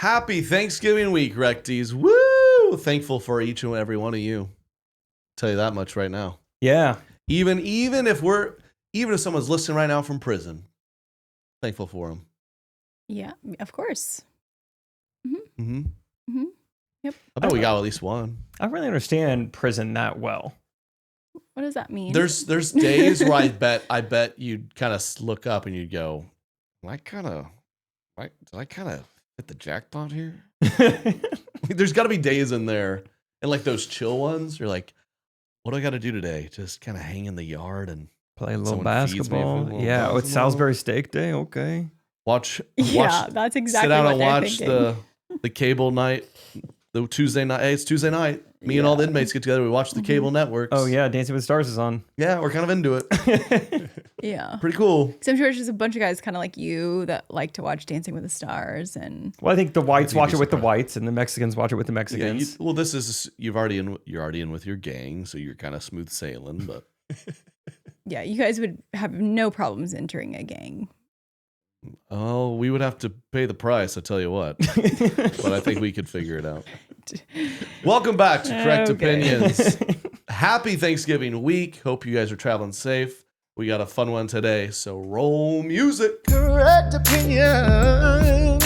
Happy Thanksgiving week, Recties. Woo! Thankful for each and every one of you. Tell you that much right now. Yeah. Even if someone's listening right now from prison, thankful for them. Yeah, of course. Yep. I bet we got at least one. I don't really understand prison that well. What does that mean? There's days where I bet you'd kind of look up and you'd go, did I kind of hit the jackpot here? There's got to be days in there, and like those chill ones, you're like, what do I got to do today? Just kind of hang in the yard and play a little basketball. Yeah, it's Salisbury Steak Day. Okay. Watch. Yeah, that's exactly sit down what and they're watch thinking. the cable night, the Tuesday night. Hey, it's Tuesday night. Me and all the inmates get together. We watch the cable networks. Oh yeah, Dancing with the Stars is on. Yeah, we're kind of into it. Yeah. Pretty cool. Because I'm sure it's just a bunch of guys kind of like you that like to watch Dancing with the Stars. And well, I think the whites watch it with the whites and the Mexicans watch it with the Yeah, Mexicans. this is you're already in with your gang, so you're kind of smooth sailing. But yeah, you guys would have no problems entering a gang. oh, we would have to pay the price. I tell you what. But I think we could figure it out. Welcome back to Correct Opinions. Happy Thanksgiving week. Hope you guys are traveling safe. We got a fun one today, so roll music. Correct Opinions.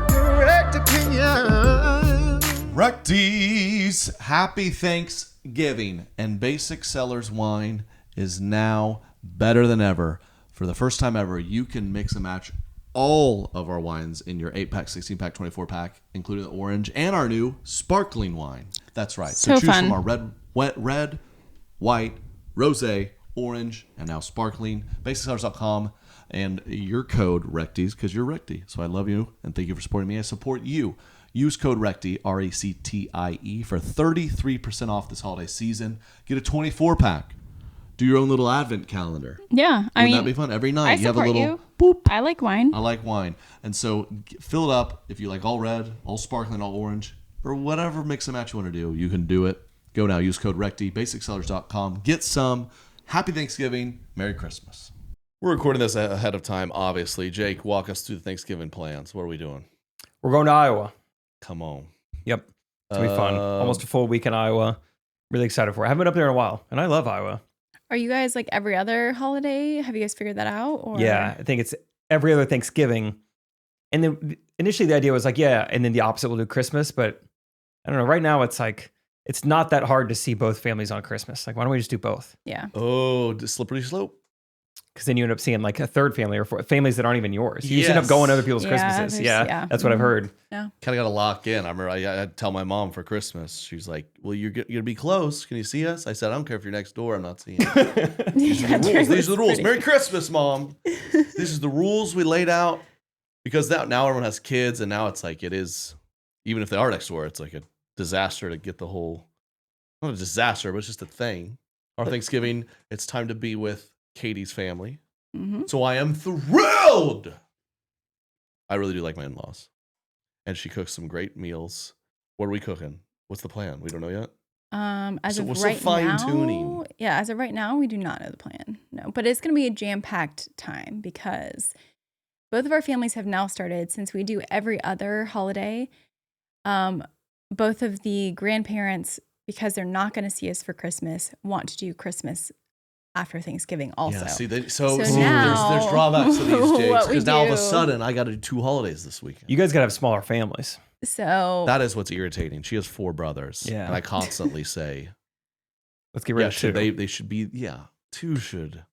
Correct Opinions. Recties. Happy Thanksgiving. And Basic Sellers Wine is now better than ever. For the first time ever, you can mix and match all of our wines in your 8-pack, 16-pack, 24-pack, including the orange and our new sparkling wine. That's right. So choose fun. from our red, white, rosé, orange, and now sparkling. BasicSellers.com and your code Recties, because you're Recty. So I love you and thank you for supporting me. I support you. Use code Recty, RECTIE, for 33% off this holiday season. Get a 24-pack. Do your own little advent calendar. Yeah, Wouldn't that be fun? Every night I you have a support little you. boop. I like wine. I like wine. And so fill it up. If you like all red, all sparkling, all orange, or whatever mix and match you want to do, you can do it. Go now. Use code RECTY, BasicSellers.com. Get some. Happy Thanksgiving. Merry Christmas. We're recording this ahead of time, obviously. Jake, walk us through the Thanksgiving plans. What are we doing? We're going to Iowa. Come on. Yep. It's going to be fun. Almost a full week in Iowa. Really excited for it. I haven't been up there in a while, and I love Iowa. Are you guys like every other holiday? Have you guys figured that out? Or? Yeah, I think it's every other Thanksgiving. And then initially the idea was like, yeah, and then the opposite will do Christmas. But I don't know. Right now it's like, it's not that hard to see both families on Christmas. Like, why don't we just do both? Yeah. Oh, slippery slope. Because then you end up seeing like a third family or families that aren't even yours. You just end up going to other people's Christmases. Yeah, that's what I've heard. Yeah. Kind of got to lock in. I remember I'd tell my mom for Christmas. She's like, well, you're going to be close. Can you see us? I said, I don't care if you're next door. I'm not seeing you. These are the rules. Merry Christmas, Mom. This is the rules we laid out. Because now everyone has kids, and now it's like it is, even if they are next door, it's like a disaster to get the whole, not a disaster, but it's just a thing. Our Thanksgiving, it's time to be with Katie's family. Mm-hmm. So I am thrilled. I really do like my in-laws. And she cooks some great meals. What are we cooking? What's the plan? We don't know yet. As of what's right the fine-tuning? now, yeah, as of right now, we do not know the plan. No, but it's going to be a jam-packed time because both of our families have now started, since we do every other holiday. Both of the grandparents, because they're not going to see us for Christmas, want to do Christmas after Thanksgiving also. Yeah, see, there's now, drawbacks to these, Jakes, because now all of a do- sudden I got to do 2 holidays this weekend. You guys got to have smaller families. So That is what's irritating. She has 4 brothers. Yeah. And I constantly say, Let's get rid of 2. they should be, 2 should.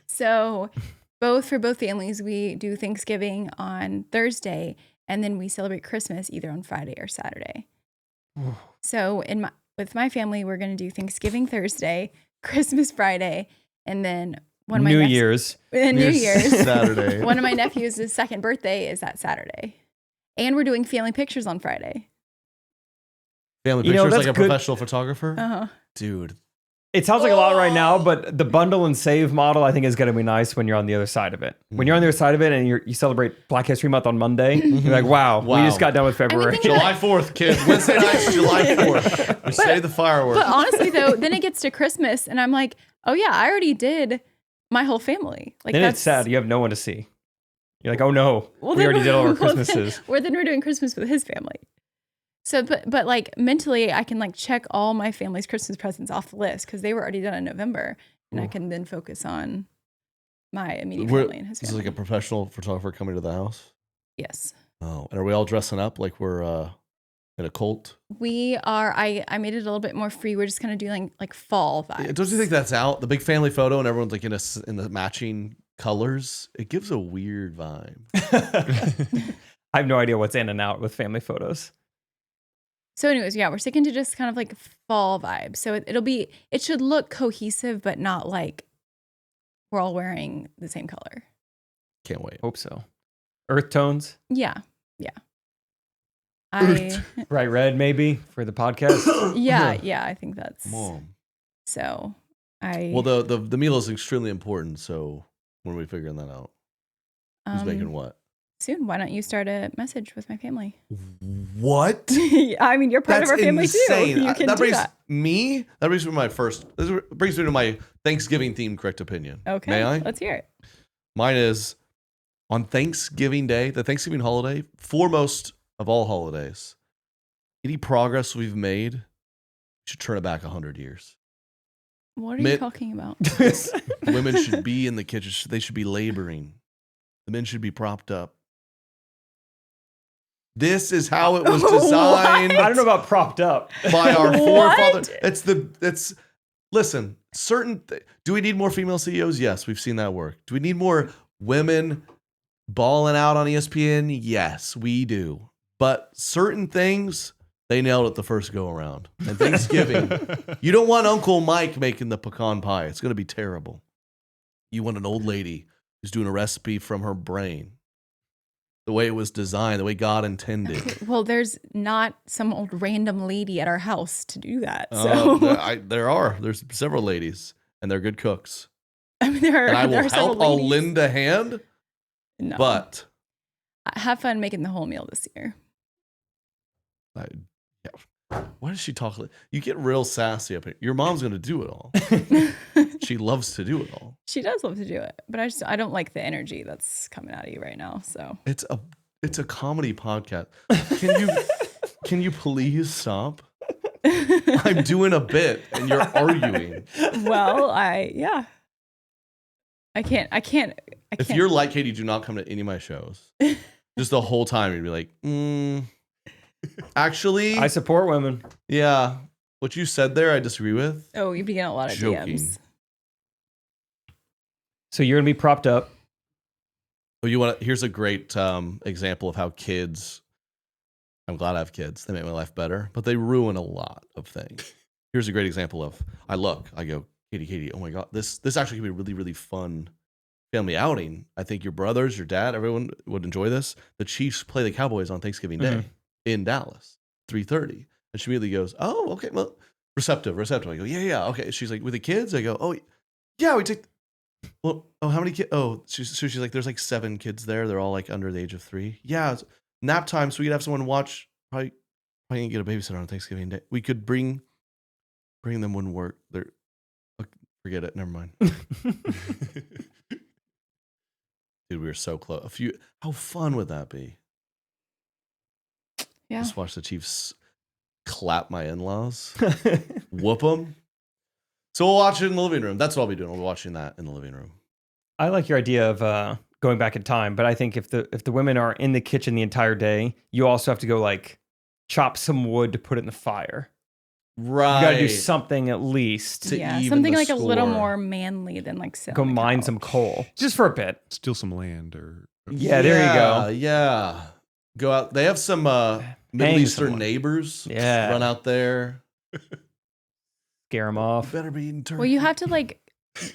So for both families, we do Thanksgiving on Thursday, and then we celebrate Christmas either on Friday or Saturday. So with my family, we're going to do Thanksgiving Thursday, Christmas Friday, and then New Year's Saturday. One of my nephews' second birthday is that Saturday. And we're doing family pictures on Friday. Family You know, pictures that's like a good. professional photographer? Uh-huh. Dude. It sounds like a lot right now, but the bundle and save model, I think, is going to be nice when you're on the other side of it. When you're on the other side of it and you celebrate Black History Month on Monday, you're like, wow, we just got done with February. think July 4th, kids. Wednesday night's July 4th. We say the fireworks. But honestly, though, then it gets to Christmas, and I'm like, oh, yeah, I already did my whole family. Like then that's it's sad. You have no one to see. You're like, oh no, Well, we then- already did all our well, then- Christmases. Or then we're doing Christmas with his family. So, but like mentally, I can like check all my family's Christmas presents off the list because they were already done in November, and I can then focus on my immediate family and his This is family. like a professional photographer coming to the house. Yes, Oh, and are we all dressing up like we're in a cult? we are. I made it a little bit more free. We're just kind of doing like fall vibes. Don't you think that's out? The big family photo and everyone's like in the matching colors. It gives a weird vibe. I have no idea what's in and out with family photos. So, anyways, yeah, we're sticking to just kind of like fall vibes. So it should look cohesive, but not like we're all wearing the same color. Can't wait. Hope so. Earth tones, Yeah. bright red maybe for the podcast. Yeah, I think that's Mom. so. Well, the meal is extremely important. So when are we figuring that out? Who's making what? Soon. Why don't you start a message with my family? What? I mean, you're part of our family insane. too. You can that do brings that. me. That brings me to brings me to my Thanksgiving themed correct opinion. Okay. May I? Let's hear it. Mine is on Thanksgiving Day, the Thanksgiving holiday, foremost of all holidays. Any progress we've made, we should turn it back 100 years. What are you talking about? Women should be in the kitchen. They should be laboring. The men should be propped up. This is how it was designed. I don't know about propped up. By our What? forefathers. Listen, do we need more female CEOs? Yes, we've seen that work. Do we need more women balling out on ESPN? Yes, we do. But certain things, they nailed it the first go around. And Thanksgiving, you don't want Uncle Mike making the pecan pie. It's going to be terrible. You want an old lady who's doing a recipe from her brain. The way it was designed, the way God intended. Well, there's not some old random lady at our house to do that. So There's several ladies, and they're good cooks. I mean, there And I are will several help. I'll ladies. lend a hand, No. but Have fun making the whole meal this year. why does she talk like you get real sassy up here? Your mom's gonna do it all. She loves to do it all. She does love to do it, but I don't like the energy that's coming out of you right now. So It's a comedy podcast. Can you please stop? I'm doing a bit and you're arguing. well, I can't. If you're like Katie, do not come to any of my shows. Just the whole time you'd be like, actually, I support women. yeah. What you said there, I disagree with. Oh, you'd be getting a lot of Joking. DMs. So you're gonna be propped up. Oh, here's a great example of how kids. I'm glad I have kids. They make my life better, but they ruin a lot of things. Here's a great example of I go, Katie, oh my God, this actually could be a really, really fun family outing. I think your brothers, your dad, everyone would enjoy this. The Chiefs play the Cowboys on Thanksgiving Day in Dallas, 3:30. And she immediately goes, oh, okay, well, receptive. I go, yeah, okay. She's like, with the kids? I go, oh, yeah, we take. Well, oh, how many kids? Oh, she's like, there's like 7 kids there. They're all like under the age of 3. Yeah, it's nap time, so we could have someone watch. Probably can't get a babysitter on Thanksgiving Day. We could bring them when work. They're forget it. Never mind. Dude, we were so close. How fun would that be? Yeah. Just watch the Chiefs clap my in-laws, whoop them. So we'll watch it in the living room. That's what I'll be doing. I'll be watching that in the living room. I like your idea of going back in time, but I think if the women are in the kitchen the entire day, you also have to go like chop some wood to put it in the fire. Right. You got to do something at least. To Yeah, even something the like a little score. more manly than like sit Go on the mine couch. some coal just for a bit. Steal some land or Yeah, there you go. Yeah. Go out. They have some Middle Hang Eastern someone. neighbors. Yeah. Run out there. Scare them You off. better be eating turkey. Well, you have to like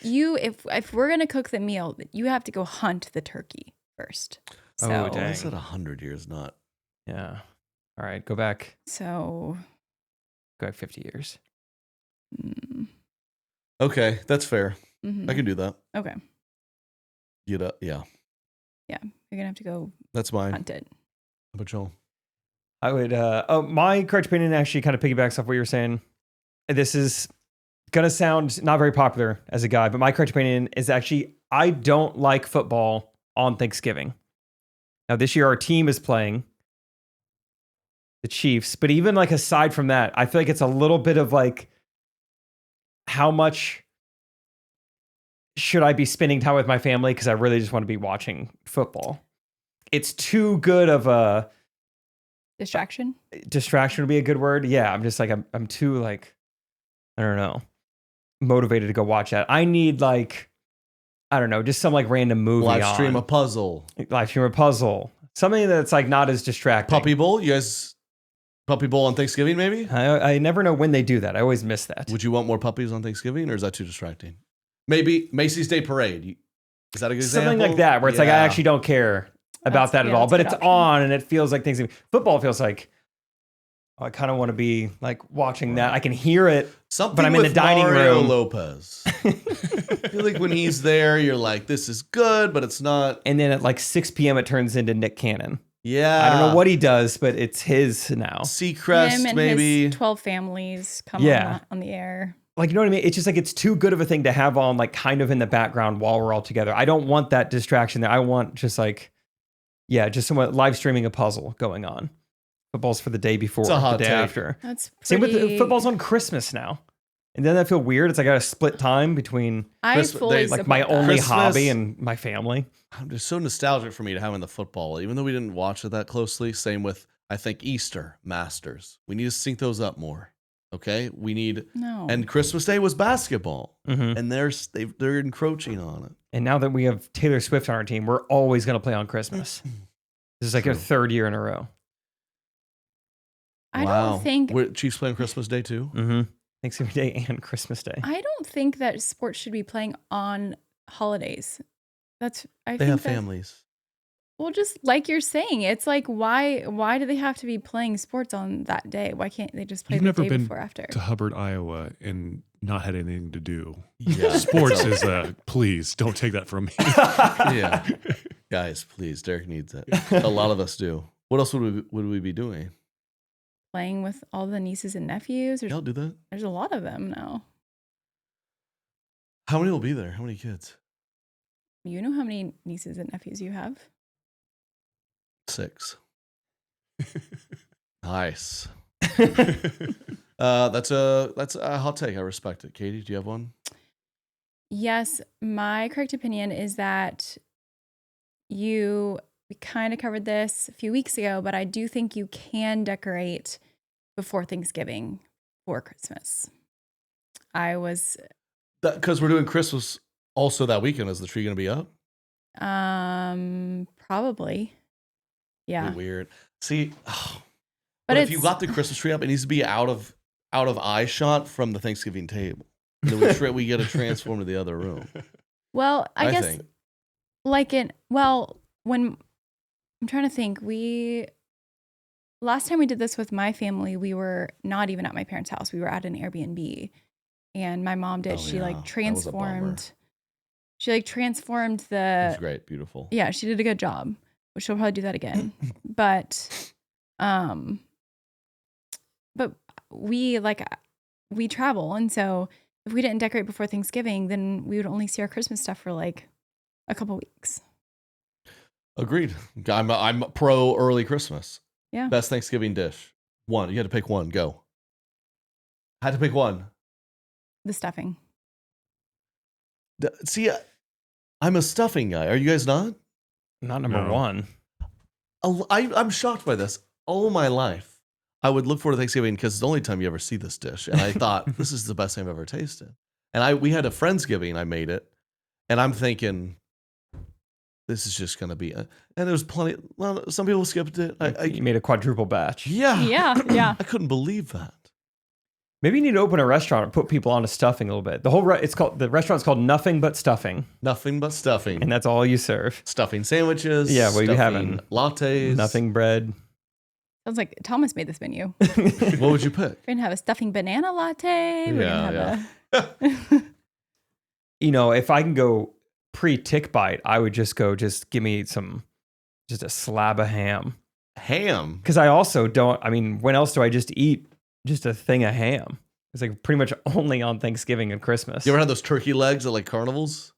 if we're gonna cook the meal, you have to go hunt the turkey first. So, Oh, I dang. said 100 years, not. Yeah. All right, go back 50 years. mm, Okay, that's fair. mhm. I can do that. Okay, Yeah, you're gonna have to go that's mine. hunt it. How about y'all? I would. My correct opinion actually kind of piggybacks off what you're saying. This is gonna sound not very popular as a guy, but my correct opinion is actually I don't like football on Thanksgiving. Now this year our team is playing the Chiefs, but even like aside from that, I feel like it's a little bit of like, how much should I be spending time with my family because I really just want to be watching football? It's too good of a Distraction would be a good word. Yeah, I'm just like I'm too like, I don't know, motivated to go watch that. I need like, I don't know, just some like random movie Live stream on. a puzzle. Live stream a puzzle. Something that's like not as distracting. Puppy Bowl? You guys Puppy Bowl on Thanksgiving, maybe? I never know when they do that. I always miss that. Would you want more puppies on Thanksgiving, or is that too distracting? Maybe Macy's Day Parade. Is that a good example? Something like that, where it's like, I actually don't care about that at all. But it's on and it feels like Thanksgiving. Football feels like, I kind of want to be like watching that. I can hear it, Something but I'm in the dining Mario room. Lopez. I feel like when he's there, you're like, this is good, but it's not. And then at like 6 p.m., it turns into Nick Cannon. Yeah. I don't know what he does, but it's his now. Seacrest, him and maybe. his 12 families come on the air. Like, you know what I mean? It's just like, it's too good of a thing to have on like kind of in the background while we're all together. I don't want that distraction there. I want just like, just somewhat live streaming a puzzle going on. Football's for the day before, the day after. That's pretty... Same with football's on Christmas now. And then I feel weird. It's like I got to split time between like my only hobby and my family. I'm just so nostalgic for me to having the football, even though we didn't watch it that closely. Same with, I think, Easter, Masters. We need to sync those up more. Okay, we need and Christmas Day was basketball, and they're encroaching on it. And now that we have Taylor Swift on our team, we're always going to play on Christmas. This is like our third year in a row. I don't think Chiefs playing Christmas Day too. Thanksgiving Day and Christmas Day. I don't think that sports should be playing on holidays. They have families. Well, just like you're saying, it's like why do they have to be playing sports on that day? Why can't they just play the day before after? To Hubbard, Iowa, and not had anything to do. Yeah, sports is please don't take that from me. Yeah, guys, please. Derek needs it. A lot of us do. What else would we be doing? Playing with all the nieces and nephews. Y'all do that? There's a lot of them now. How many will be there? How many kids? You know how many nieces and nephews you have? 6. Nice. That's a hot take. I respect it. Katie, do you have one? Yes, my correct opinion is that we kind of covered this a few weeks ago, but I do think you can decorate before Thanksgiving for Christmas. Because we're doing Christmas also that weekend. Is the tree going to be up? Probably. Yeah. Weird. See, but if you got the Christmas tree up, it needs to be out of eye shot from the Thanksgiving table. And then we get to transform to the other room. Well, I guess when I'm trying to think, last time we did this with my family, we were not even at my parents' house. We were at an Airbnb, and my mom did. She transformed. She transformed the. It was great, beautiful. Yeah, she did a good job. She'll probably do that again. But we travel, and so if we didn't decorate before Thanksgiving, then we would only see our Christmas stuff for like a couple weeks. Agreed. I'm pro early Christmas. Yeah. Best Thanksgiving dish. One. You had to pick one. Go. I had to pick one. The stuffing. See, I'm a stuffing guy. Are you guys not? Not number one. I'm shocked by this. All my life, I would look forward to Thanksgiving because it's the only time you ever see this dish. And I thought, this is the best thing I've ever tasted. And we had a Friendsgiving. I made it. And I'm thinking, this is just going to be... and there was plenty... Well, some people skipped it. You made a quadruple batch. Yeah. Yeah. I couldn't believe that. Maybe you need to open a restaurant and put people onto stuffing a little bit. The restaurant's called Nothing But Stuffing. Nothing but stuffing. And that's all you serve. Stuffing sandwiches. Yeah, what are you having? Lattes. Nothing bread. Sounds like Thomas made this menu. What would you pick? We're going to have a stuffing banana latte. We're going to have if I can go pre-tick bite, I would just give me just a slab of ham. Ham? Because I also when else do I just eat just a thing of ham? It's like pretty much only on Thanksgiving and Christmas. You ever had those turkey legs at like carnivals?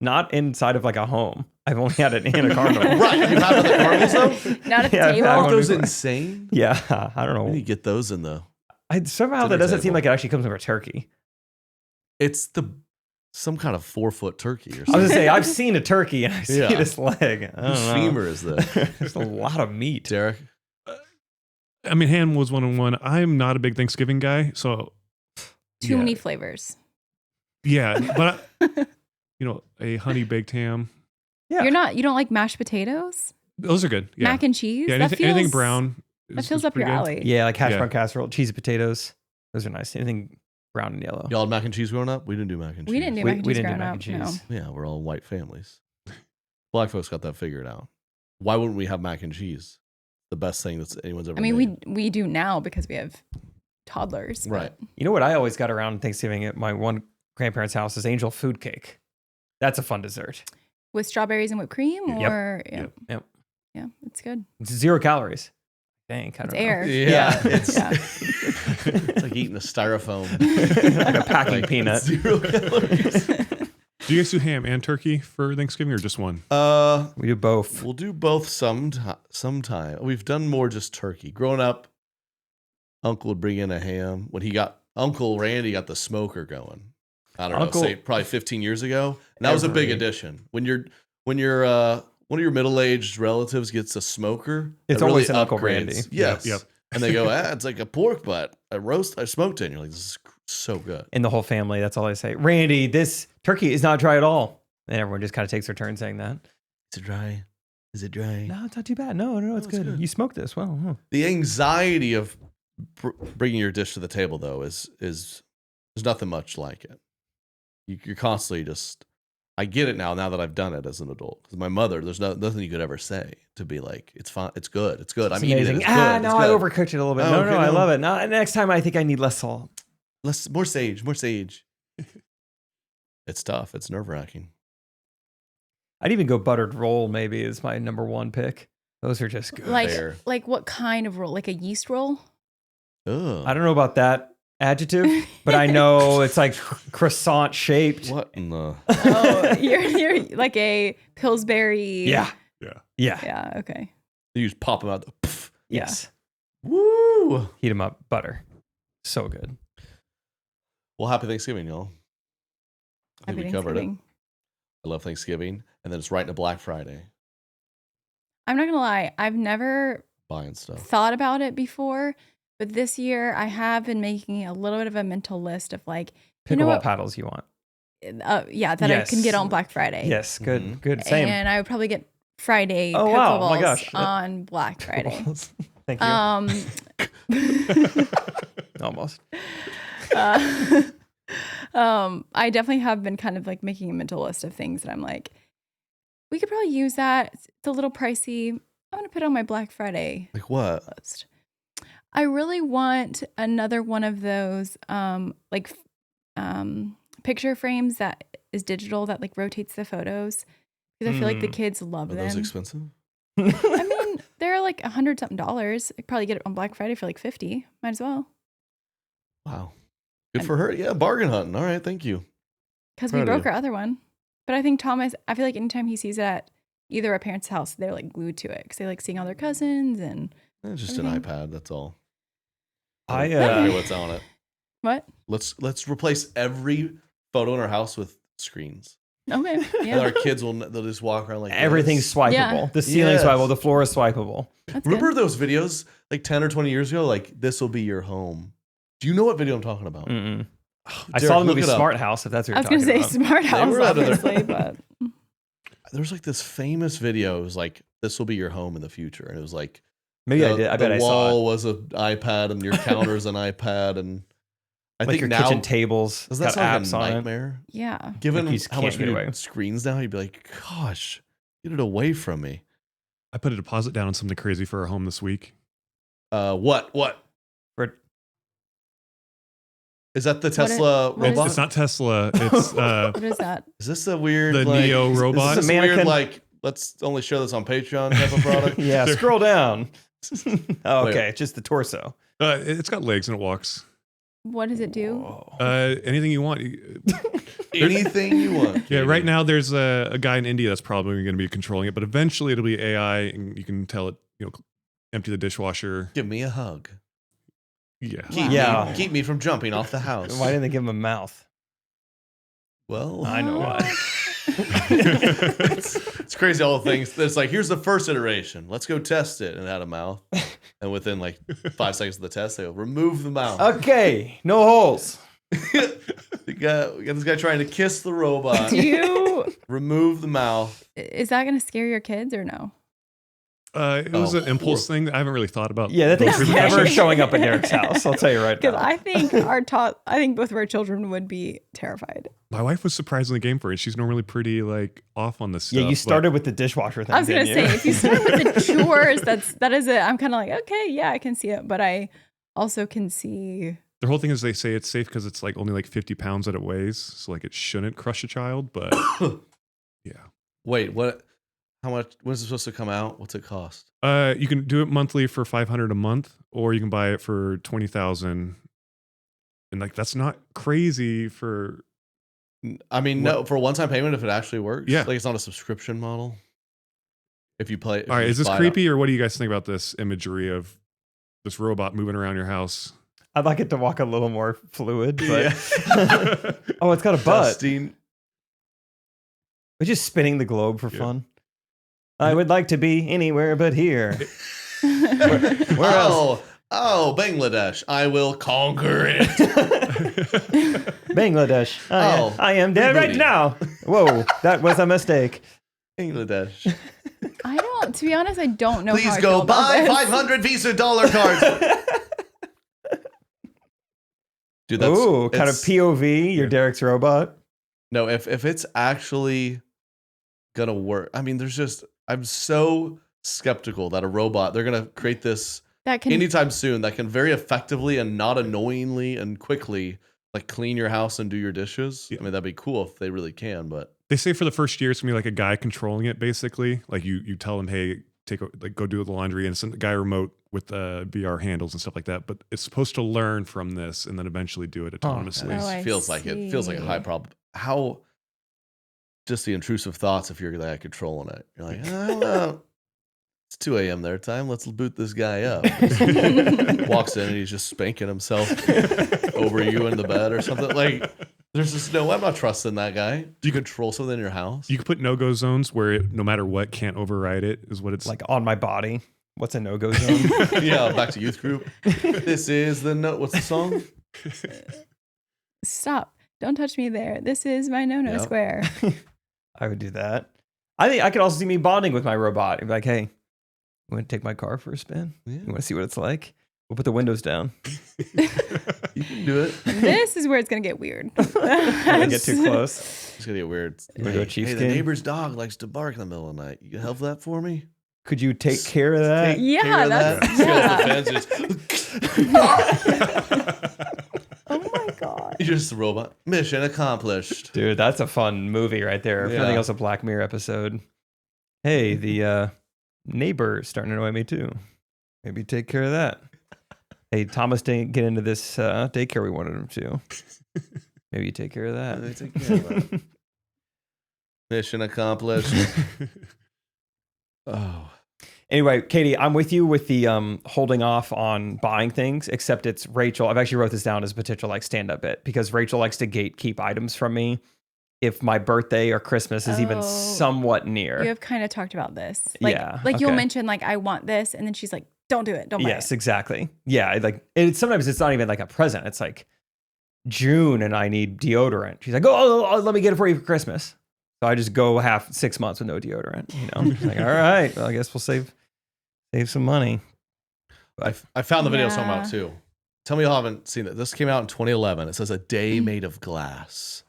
not inside of like a home. I've only had it in a carnival. Right. You've had the carnivals though? Not at the Yeah, I've had table. Aren't one those before. insane? Yeah, I don't We need know. to get those in the. Somehow that dinner doesn't seem table. like it actually comes with a turkey. It's some kind of 4-foot turkey or I was something. gonna say I've seen a turkey and I see Yeah. this leg. I don't Whose know. femur is this? There's a lot of meat. Derek? I mean, ham was 1-on-1. I'm not a big Thanksgiving guy, so Too yeah. many flavors. Yeah, but a honey baked ham. Yeah. You don't like mashed potatoes? Those are good. Yeah, Mac and cheese? yeah. That Anything feels- brown. That feels up your pretty good. alley. Yeah, like hash Yeah. brown casserole, cheesy potatoes. Those are nice. Anything brown and yellow. Y'all had mac and cheese growing up? We didn't do mac and cheese. We didn't do We- mac and we cheese didn't do growing mac up. and No. cheese. Yeah, we're all white families. Black folks got that figured out. Why wouldn't we have mac and cheese? The best thing that's anyone's ever I mean, made. we do now because we have toddlers. but- Right. You know what I always got around Thanksgiving at my one grandparents' house is angel food cake. That's a fun dessert. With strawberries and whipped cream, Yep. or Yep. Yep. yeah, it's good. It's 0 calories. I think. I It's don't know. air. Yeah, it's, Yeah. it's like eating a styrofoam. Like a packing Like, peanut. 0 calories. Do you guys do ham and turkey for Thanksgiving or just one? We do both. We'll do both sometime. We've done more just turkey. Growing up, Uncle would bring in a ham. Uncle Randy got the smoker going. I don't Uncle- know, say probably 15 years ago. And that was a big Every- addition. When you're one of your middle-aged relatives gets a smoker, It's it really always an Uncle upgrades. Randy. Yes. Yep. And they go, it's like a pork butt. I smoked it. And you're like, this is so good. In the whole family, that's all I say. Randy, this turkey is not dry at all. And everyone just kind of takes their turn saying that. Is it dry? Is it dry? No, it's not too bad. No, it's it's good. good. You smoked this. Well, huh. The anxiety of bringing your dish to the table, though, is there's nothing much like it. You're constantly just. I get it now that I've done it as an adult. Because my mother, there's nothing you could ever say to be like, it's fine, it's good, it's good. It's I'm eating it. amazing. It's good, No, it's I good. overcooked it a little bit. Oh, No, okay, I no. love it. No, next time I think I need less salt. More sage, more sage. It's tough. It's nerve wracking. I'd even go buttered roll. Maybe is my number one pick. Those are just good. Fair. Like what kind of roll? Like a yeast roll? Ugh. I don't know about that adjective, but I know it's like croissant shaped. What in the? Oh, you're like a Pillsbury. Yeah. Yeah. Yeah. Yeah. Okay. You just pop them out. Yes. Woo! Heat them up. Butter. So good. Well, happy Thanksgiving, y'all. I think Happy we covered it. Thanksgiving. I love Thanksgiving, and then it's right into Black Friday, I'm not gonna lie. I've never buying stuff. thought about it before, but this year I have been making a little bit of a mental list of like, you know Pickleball what? paddles you want. Yeah, that I can Yes. get on Black Friday. Yes. Good. Mhm. Good. Same. And I would probably get Friday Oh, pickleballs wow. Oh my gosh. on Black Friday. Thank you. Almost. uh, I definitely have been kind of like making a mental list of things that I'm like, we could probably use that. It's a little pricey. I'm gonna put it on my Black Friday Like what? list. I really want another one of those picture frames that is digital that like rotates the photos because I feel like the kids love Are them. those expensive? I mean, they're like $100 something. I could probably get it on Black Friday for like 50. Might as well. Wow. Good for her. Yeah, bargain hunting. All right, thank you. Because we Proud of broke you. our other one. But I think Thomas, I feel like anytime he sees it at either our parents' house, they're like glued to it because they like seeing all their cousins and Just an Everything. iPad. That's all. I don't know what's on it. what? Let's replace every photo in our house with screens. Okay. And Yeah. our kids they'll just walk around like everything's this. swipeable. Yeah. The ceiling's Yes. swipeable. The floor is swipeable. That's Remember good. those videos like 10 or 20 years ago? Like, this will be your home. Do you know what video I'm talking about? Mm-mm. Oh, I Derek, saw the look movie it up. Smart House. If that's what I you're was going to talking say about. Smart House, were out of there. obviously, but There was like this famous video. It was like, this will be your home in the future. And it was like, Maybe I did. I bet I the saw it. wall was an iPad and your counter's an iPad. And I Like think your now, kitchen tables does got that sound apps like a on it. nightmare? yeah. Given Like you just how much can't we get do away. screens now, you'd be like, gosh, get it away from me. I put a deposit down on something crazy for our home this week. What? For- Is that the What Tesla what is- robot? It's not Tesla. It's What is that? Is this a weird the like, Neo robot. Is this a a weird mannequin? like let's only show this on Patreon type of product? Yeah, scroll down. Oh, okay, Wait. it's just the torso. It's got legs and it walks. What does it do? Anything you want. Anything you want. Yeah, right now there's a guy in India that's probably going to be controlling it, but eventually it'll be AI, and you can tell it, empty the dishwasher. Give me a hug. Yeah. Keep me from jumping off the house. Why didn't they give him a mouth? Well, I know why. it's crazy all the things. It's like, here's the first iteration. Let's go test it. And it had a mouth. And within like 5 seconds of the test, they go, remove the mouth. Okay, no holes. we got this guy trying to kiss the robot. Do you? Remove the mouth. Is that going to scare your kids or no? It was an impulse thing. I haven't really thought about. Yeah, that going thing's through the never motions. showing up at Derek's house. I'll tell you right Because now. I think both of our children would be terrified. My wife was surprisingly game for it. She's normally pretty like off on this stuff. Yeah, you started with the dishwasher thing. I was going to didn't say, you? if you start with the chores, that is it. I'm kind of like, okay, yeah, I can see it. But I also can see. The whole thing is they say it's safe because it's like only like 50 pounds that it weighs. So like it shouldn't crush a child, but yeah. Wait, what? How much? When's it supposed to come out? What's it cost? You can do it monthly for $500 a month, or you can buy it for $20,000. And like, that's not crazy for. I mean, no, for a one-time payment if it actually works. Yeah. Like it's not a subscription model. If you play. All right. Is this creepy, or what do you guys think about this imagery of this robot moving around your house? I'd like it to walk a little more fluid, but Yeah. oh, it's got a butt. Dusting. We're just spinning the globe for fun. I would like to be anywhere but here. Where else? Oh, Bangladesh. I will conquer it. Bangladesh. Oh, I am dead right rebooting. now. Whoa, that was a mistake. Bangladesh. To be honest, I don't know. how Please I go feel about buy this. 500 Visa dollar cards. Dude, that's Ooh, kind of it's- POV, you're Derek's robot. No, if it's actually gonna work, I mean, I'm so skeptical that a robot, they're gonna create this That can anytime soon that can very effectively and not annoyingly and quickly like clean your house and do your dishes. Yeah. I mean, that'd be cool if they really can, but They say for the first year, it's gonna be like a guy controlling it, basically. Like you tell him, hey, go do the laundry, and send the guy remote with VR handles and stuff like that. But it's supposed to learn from this and then eventually do it autonomously. Oh, I feels like it feels like a high see. problem. How just the intrusive thoughts if you're the guy controlling it. You're like, oh, well, it's 2 a.m. their time. Let's boot this guy up. Walks in and he's just spanking himself over you in the bed or something. Like, there's just no, I'm not trusting that guy. Do you control something in your house? You can put no-go zones where it, no matter what, can't override it, is what it's Like on my body. What's a no-go zone? Yeah, back to youth group. This is the no. What's the song? Stop. Don't touch me there. This is my no-no Yep. square. I would do that. I think I could also see me bonding with my robot. I'd be like, hey, you want to take my car for a spin? Yeah. You want to see what it's like? We'll put the windows down. You can do it. This is where it's going to get weird. Don't get too close. It's gonna get weird. You wanna go Chiefs hey, the game? neighbor's dog likes to bark in the middle of the night. You can help that for me? Could you take care of that? Yeah, Care of that's- that? yeah. Scales the fence, Oh my God. You're just a robot. Mission accomplished. Dude, that's a fun movie right there. If Yeah. nothing else, a Black Mirror episode. Hey, the neighbor's starting to annoy me too. Maybe take care of that. Hey, Thomas didn't get into this daycare we wanted him to. Maybe you take care of that. Maybe take care of that. Mission accomplished. Oh. Anyway, Katie, I'm with you with the holding off on buying things, except it's Rachel. I've actually wrote this down as a potential like stand-up bit because Rachel likes to gatekeep items from me if my birthday or Christmas is even Oh. somewhat near. You have kind of talked about this. Like, Yeah, like you'll okay. mention like, I want this. And then she's like, don't do it. Don't buy Yes, it. exactly. Yeah, like sometimes it's not even like a present. It's like June and I need deodorant. She's like, oh, let me get it for you for Christmas. So I just go 6 months with no deodorant. You know, she's like, all right, well, I guess we'll save some money. I found the video I was talking Yeah. about too. Tell me you haven't seen it. This came out in 2011. It says a day made of glass.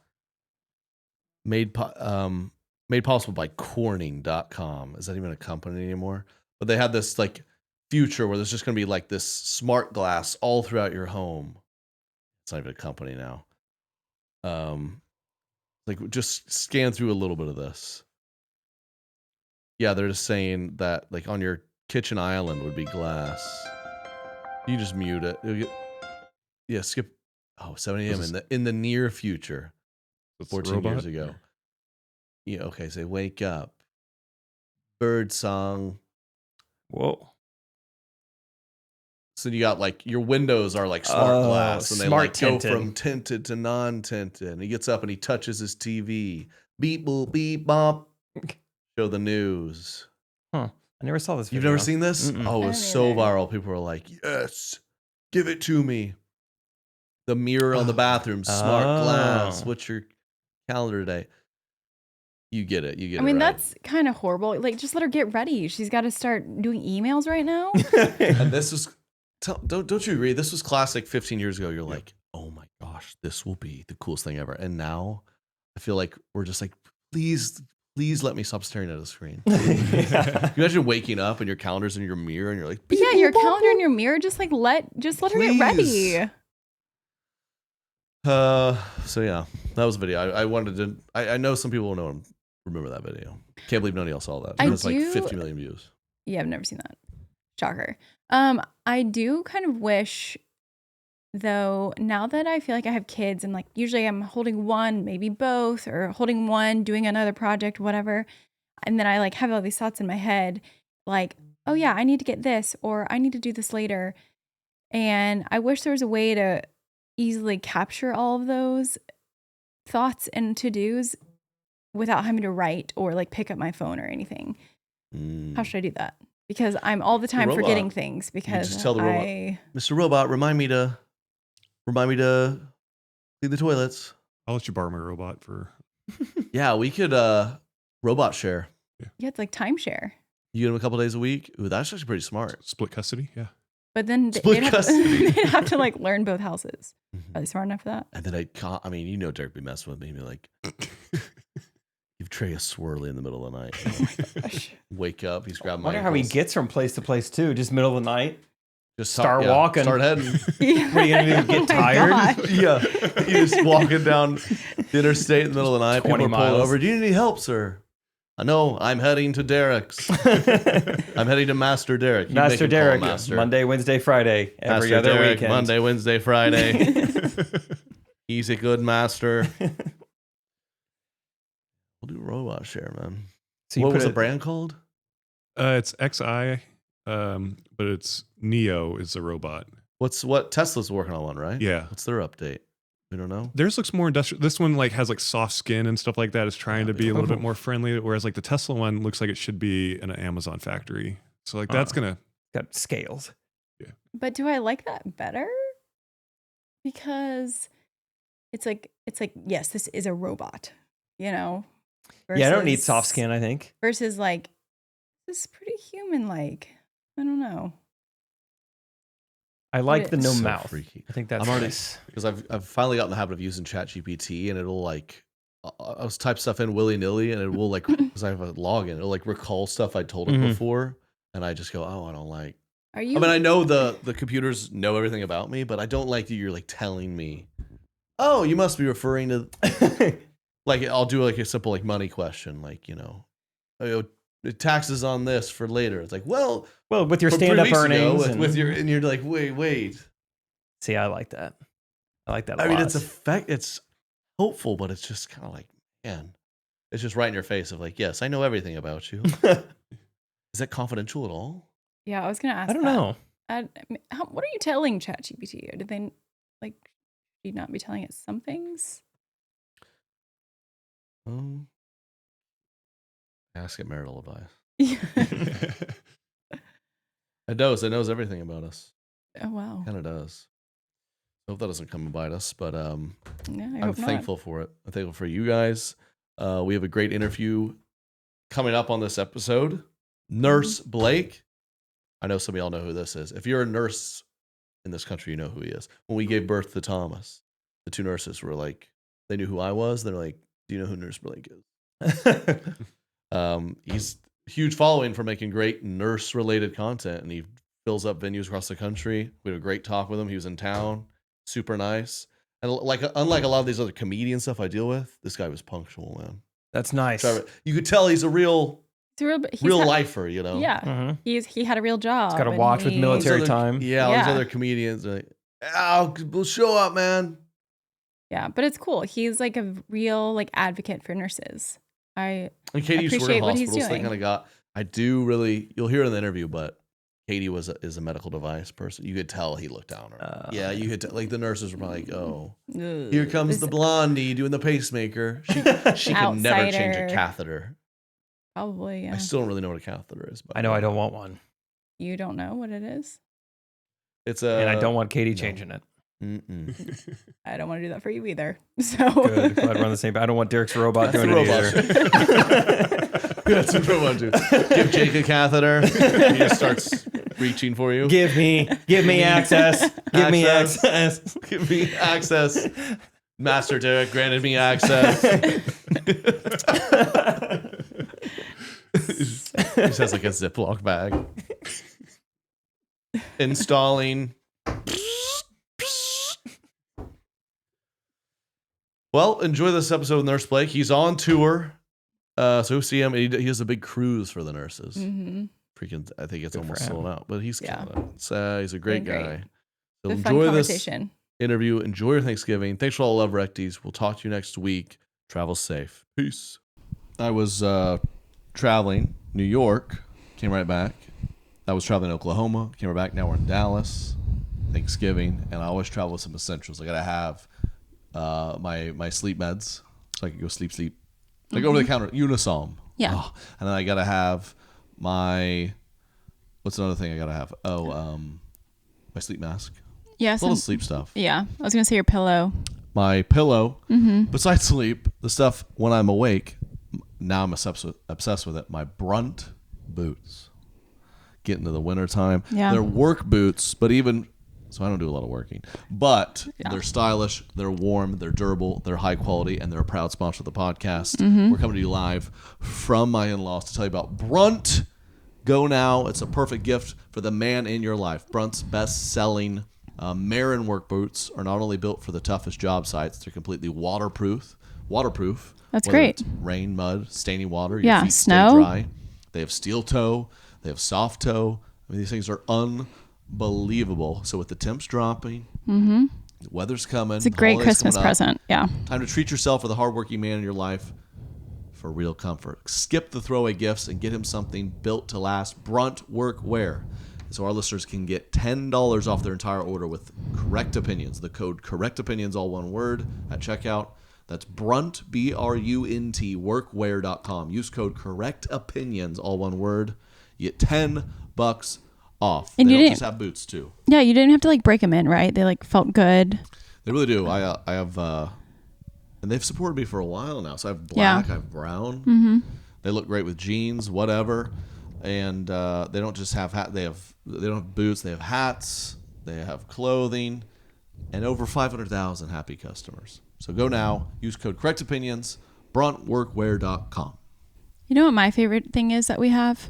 Made possible by Corning.com. Is that even a company anymore? But they had this like future where there's just going to be like this smart glass all throughout your home. It's not even a company now. Like just scan through a little bit of this. Yeah, they're just saying that like on your kitchen island would be glass. You just mute it. It'll get, yeah, skip 7 a.m. in the near future, It's 14 years ago. Yeah, okay, say wake up. Bird song. Whoa. So you got like your windows are like smart glass, and they smart like go tinted. from tinted to non-tinted. And he gets up and he touches his TV. Beep boop beep bop. Show the news. Huh. I never saw this video. You've never seen this? Mm-mm. Oh, it I was don't so either. viral. People were like, "Yes, give it to me." The mirror on the bathroom, smart glass. Oh. What's your calendar today? You get it. You get it. I mean, right. that's kind of horrible. Like, just let her get ready. She's got to start doing emails right now. And this was, don't you agree? This was classic 15 years ago. You're like, oh my gosh, this will be the coolest thing ever. And now I feel like we're just like, please let me stop staring at a screen. Can you imagine waking up and your calendar's in your mirror and you're like, Yeah, your calendar in your mirror. Just let her get ready. Please. So yeah, that was a video. I wanted to. I know some people will remember that video. Can't believe none of y'all saw that. I It's like do- 50 million views. Yeah, I've never seen that. Shocker. I do kind of wish, though, now that I feel like I have kids and like usually I'm holding one, maybe both, or holding one, doing another project, whatever. And then I like have all these thoughts in my head, like, oh yeah, I need to get this, or I need to do this later. And I wish there was a way to easily capture all of those thoughts and to-dos without having to write or like pick up my phone or anything. Mm. How should I do that? Because I'm all the time robot. forgetting things because just tell the robot. Mr. Robot, remind me to clean the toilets. I'll let you borrow my robot for. Yeah, we could robot share. Yeah, it's like timeshare. You get them a couple days a week. Ooh, that's actually pretty smart. Split custody, yeah. But then Split they'd have, custody. they'd have to like learn both houses. Mhm. Are they smart enough for that? And then I mean, you know, Derek be messing with me. He'd be like, give Trey a swirly in the middle of the night. You know? Wake up, he's grabbing I my wonder how he ankles. gets from place to place too. Just middle of the night. Just start walking. Start heading. Yeah. What are you gonna do? Get Oh my tired? gosh. Yeah, he's just walking down the interstate in the middle of the night. 20 People are pulling miles. over. Do you need any help, sir? I know. I'm heading to Derek's. I'm heading to Master Derek. You make Master him call Derek. Master. Monday, Wednesday, Friday. Every Master other Derek, weekend. Monday, Wednesday, Friday. He's a good master. We'll do robot share, man. So you What put was the it- brand called? It's XI, but it's Neo is a robot. What Tesla's working on one, right? Yeah. What's their update? We don't know. Theirs looks more industrial. This one like has like soft skin and stuff like that. It's trying to be a little Oh. bit more friendly, whereas like the Tesla one looks like it should be in an Amazon factory. So like that's gonna. Got scales. But do I like that better? Because it's like yes, this is a robot, you know. Yeah, I don't need versus- soft skin, I think. Versus like this is pretty human like. I don't know. I like the It's no so mouth. freaky. I think that's I'm already- nice. Because I've finally gotten the habit of using ChatGPT, and it'll like I'll type stuff in willy nilly, and it will like because I have a login, it'll like recall stuff I told it Mhm. before, and I just go, oh, I don't like. Are you I mean, I know the computers know everything about me, but I don't like that you're like telling me, oh, you must be referring to like I'll do like a simple like money question, like the taxes on this for later. It's like, well, Well, with your from 3 stand-up weeks ago, earnings. with your and you're like, wait. See, I like that. I like that a I mean, lot. it's hopeful, but it's just kind of like, man, it's just right in your face of like, yes, I know everything about you. Is that confidential at all? Yeah, I was gonna ask. I don't that. know. What are you telling ChatGPT? Or did they like? Should you not be telling it some things? Ask it marital advice. Yeah. It knows everything about us. Oh wow. Kind of does. I hope that doesn't come and bite us, but Yeah, I I'm hope not. thankful for it. I'm thankful for you guys. We have a great interview coming up on this episode. Nurse Blake. I know some of y'all know who this is. If you're a nurse in this country, you know who he is. When we gave birth to Thomas, the two nurses were like, they knew who I was. They're like, do you know who Nurse Blake is? He's a huge following for making great nurse-related content, and he fills up venues across the country. We had a great talk with him. He was in town, super nice. And like, unlike a lot of these other comedian stuff I deal with, this guy was punctual, man. That's nice. Trevor, you could tell he's a real It's a he's real had- lifer, you know? Yeah, Mhm. he had a real job. It's got to and watch with he- military Those time. Yeah, all these Yeah. other comedians are like, we'll show up, man. Yeah, but it's cool. He's like a real like advocate for nurses. And Katie used to work appreciate in what he's hospitals. They doing. kind of got. I do really. You'll hear it in the interview, but Katie is a medical device person. You could tell he looked down on her. Yeah, you could like the nurses were probably like, "Oh, here comes the blondie doing the pacemaker. She can never change a Outsider. catheter." Probably, yeah. I still don't really know what a catheter is. But I know I don't want one. You don't know what it is? It's And I don't want Katie no. changing it. I don't want to do that for you either. So Good. Glad we're on the same. I don't want Derek's robot That's doing the it robot. either. That's what I want to do. Give Jake a catheter. He just starts reaching for you. Give me access. Give me access. Give me access. Master Derek granted me access. He just has like a Ziploc bag. Installing. Well, enjoy this episode with Nurse Blake. He's on tour. So see him. He has a big cruise for the nurses. mm-hmm. Freaking, I think it's Good for almost him. sold out, but he's Yeah. killing it. He's a great Doing guy. great. So It's a fun enjoy this conversation. interview. Enjoy your Thanksgiving. Thanks for all the love, Recties. We'll talk to you next week. Travel safe. Peace. I was traveling New York. Came right back. I was traveling Oklahoma. Came right back. Now we're in Dallas. Thanksgiving, and I always travel with some essentials. I gotta have my sleep meds so I can go sleep. Like over the counter Unisom. Yeah. Oh, and then I gotta have my what's another thing I gotta have? My sleep mask. Yeah. A little sleep stuff. Yeah. I was gonna say your pillow. My pillow. Mm-hmm. Besides sleep, the stuff when I'm awake. Now I'm obsessed with it. My Brunt boots. Get into the wintertime. Yeah. They're work boots, but even so I don't do a lot of working. But Yeah. they're stylish, they're warm, they're durable, they're high quality, and they're a proud sponsor of the podcast. Mm-hmm. We're coming to you live from my in-laws to tell you about Brunt. Go now. It's a perfect gift for the man in your life. Brunt's best-selling Marin work boots are not only built for the toughest job sites, they're completely waterproof. That's Whether great. it's rain, mud, staining water, your Yeah, feet snow. stay dry. They have steel toe. They have soft toe. I mean, these things are unbelievable. So with the temps dropping, the weather's coming. It's a great holidays Christmas coming up, present. Yeah. Time to treat yourself for the hardworking man in your life for real comfort. Skip the throwaway gifts and get him something built to last. Brunt workwear. So our listeners can get $10 off their entire order with Correct Opinions. The code Correct Opinions, all one word, at checkout. That's Brunt, BRUNT, workwear.com. Use code Correct Opinions, all one word. You get $10 off. And they you don't didn't- just have boots too. Yeah. You didn't have to like break them in, right? They like felt good. They really do. I have, and they've supported me for a while now. So I have black, I have brown. Mm-hmm. They look great with jeans, whatever. And they don't just have they don't have boots. They have hats. They have clothing, and over 500,000 happy customers. So go now. Use code Correct Opinions. BruntWorkwear.com. You know what my favorite thing is that we have?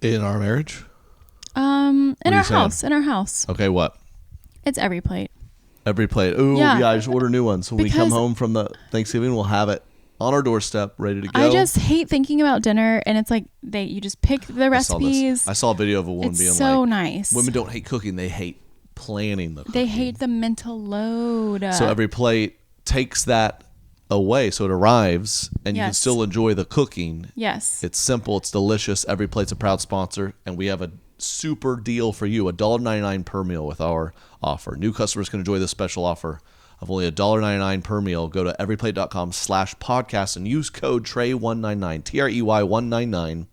In our marriage. In are you our saying? house. In our house. Okay, what? It's every plate. Every plate. Ooh, Yeah. yeah. I just order new ones. So when we come Because- home from the Thanksgiving, we'll have it on our doorstep, ready to go. I just hate thinking about dinner, and it's like you just pick the I saw this. recipes. I saw a video of a woman It's being so like, nice. women don't hate cooking, they hate planning the cooking. They hate the mental load. So every plate takes that away. So it arrives and you can Yes. still enjoy the cooking. Yes. It's simple. It's delicious. Every plate's a proud sponsor. And we have a super deal for you, $1.99 per meal with our offer. New customers can enjoy this special offer of only $1.99 per meal. Go to everyplate.com/podcast and use code TREY199, TREY199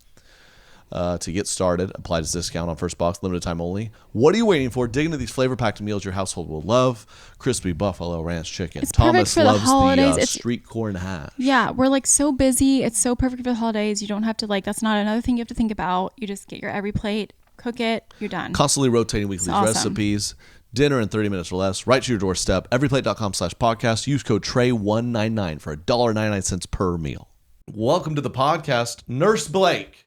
to get started. Apply this discount on first box, limited time only. What are you waiting for? Dig into these flavor-packed meals your household will love. Crispy buffalo ranch chicken. It's perfect Thomas for the loves holidays. the It's- street corn hash. Yeah, we're like so busy. It's so perfect for the holidays. You don't have to that's not another thing you have to think about. You just get your every plate, cook it, you're done. Constantly rotating weekly awesome. recipes. Dinner in 30 minutes or less. Right to your doorstep. Everyplate.com/podcast. Use code TREY199 for $1.99 per meal. Welcome to the podcast, Nurse Blake.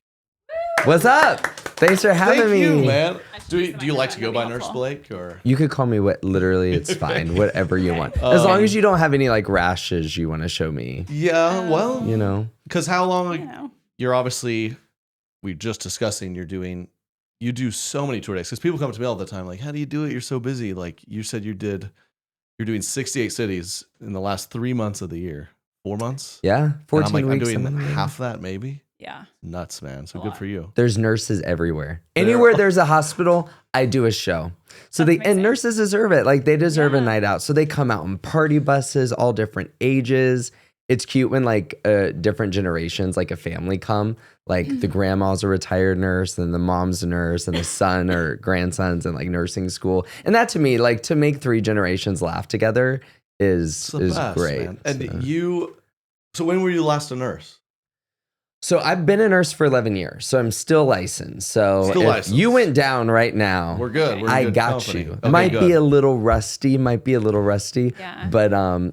What's up? Thanks for having Thank me. you, man. Do you like to go by Nurse Blake or? You could call me literally, it's fine. Whatever you want. As long as you don't have any like rashes you want to show me. Yeah, well, You know? because how long? You know. You're obviously, we're just discussing. You do so many tour days because people come to me all the time like, how do you do it? You're so busy. Like you said, you did you're doing 68 cities in the last 3 months of the year. 4 months? Yeah, And 14 I'm like, weeks. I'm doing something like that. half that maybe. Yeah. Nuts, man. So A good lot. for you. There's nurses everywhere. There Anywhere are- there's a hospital, I do a show. So That's and amazing. nurses deserve it. Like they deserve a Yeah. night out. So they come out in party buses, all different ages. It's cute when like different generations, like a family come. Like the grandma's a retired nurse, and the mom's a nurse, and the son or grandson's in like nursing school. And that to me, like to make 3 generations laugh together It's the is best, great. man. And So. so when were you last a nurse? So I've been a nurse for 11 years, so I'm still licensed. So Still if licensed. you went down right now, We're good. We're in I good got company. you. Okay, Might good. be a little rusty. Yeah. But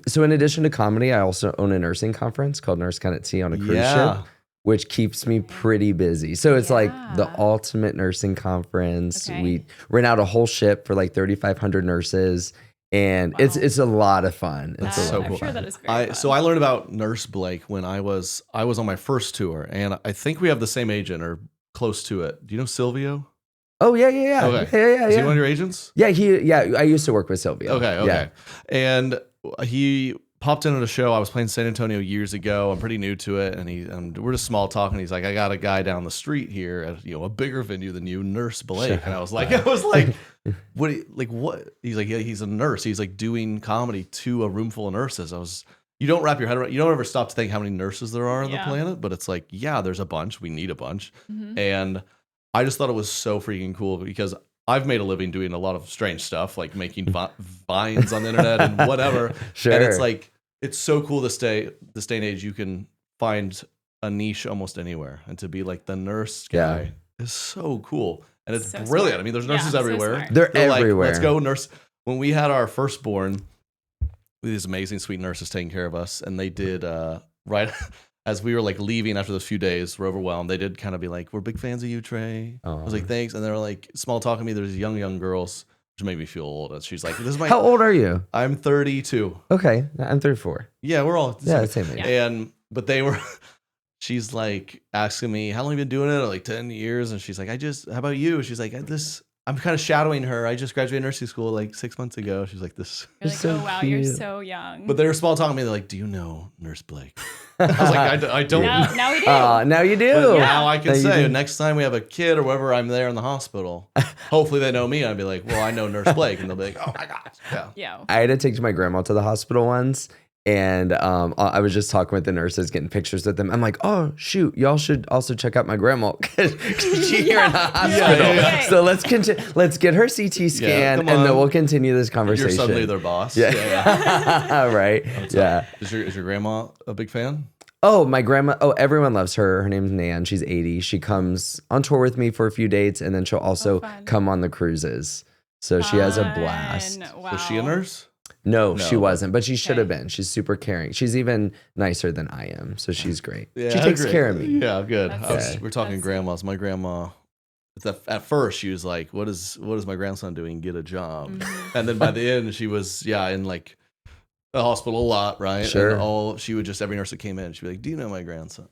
so in addition to comedy, I also own a nursing conference called Nurse Kind at Sea on a cruise Yeah. ship, which keeps me pretty busy. So it's like the Yeah. ultimate nursing conference. Okay. We rent out a whole ship for like 3,500 nurses, and Wow. it's a lot of fun. It's That's a so lot I'm of sure fun. that is very fun. So I learned about Nurse Blake when I was on my first tour, and I think we have the same agent or close to it. Do you know Silvio? Oh yeah. Okay. Yeah. Is he one of your agents? Yeah, I used to work with Sylvia. Okay. Yeah. And he popped into the show. I was playing San Antonio years ago. I'm pretty new to it, and we're just small talking. He's like, I got a guy down the street here at a bigger venue than you, Nurse Blake. And I was like, what? What? He's like, yeah, he's a nurse. He's like doing comedy to a room full of nurses. You don't wrap your head around. You don't ever stop to think how many nurses there are on the Yeah. planet, but it's like, yeah, there's a bunch. We need a bunch, Mhm. and I just thought it was so freaking cool because I've made a living doing a lot of strange stuff, like making vines on the internet and whatever. Sure. And it's like, it's so cool this day and age, you can find a niche almost anywhere. And to be like the nurse guy is so cool. And it's So brilliant. smart. I mean, there's Yeah, nurses so everywhere. smart. They're Like, everywhere. let's go nurse. When we had our firstborn, these amazing sweet nurses taking care of us. And they did, right as we were like leaving after those few days, we're overwhelmed. They did kind of be like, we're big fans of you, Trey. I was like, thanks. And they were like, small talking to me. There's young girls, which made me feel old. And she's like, this is my, How old are you? I'm 32. Okay, I'm 34. Yeah, we're all Yeah, same age. Yeah. but they were she's like asking me, how long have you been doing it? Like 10 years. And she's like, how about you? She's like, I'm kind of shadowing her. I just graduated nursing school like 6 months ago. She's like, this. You're like, So oh wow, you're cute. so young. But they were small talking to me. They're like, do you know Nurse Blake? I was like, I don't. now we do. Now you do. But Yeah. now I can Now you say do. next time we have a kid or whatever, I'm there in the hospital. Hopefully they know me. I'd be like, well, I know Nurse Blake. And they'll be like, oh my gosh. Yeah. Yeah. I had to take my grandma to the hospital once, and I was just talking with the nurses, getting pictures with them. I'm like, oh shoot, y'all should also check out my grandma because she's here in the hospital. yeah. So let's get her CT scan, come and then on. we'll continue this conversation. You're suddenly their boss. Yeah. Right. Yeah. Is your grandma a big fan? Oh, my grandma. Oh, everyone loves her. Her name's Nan. She's 80. She comes on tour with me for a few dates, and then she'll also fun. come on the cruises. So she has a blast. Fun. Wow. Was she a nurse? No, No. she wasn't, but she should have Okay. been. She's super caring. She's even nicer than I am, so she's great. Yeah, she I takes agree. care of me. Yeah, good. That's- We're talking that's- grandmas. My grandma, at first she was like, "What is my grandson doing? Get a job." Mhm. And then by the end, she was in like the hospital a lot, right? Sure. And she would just every nurse that came in, she'd be like, "Do you know my grandson?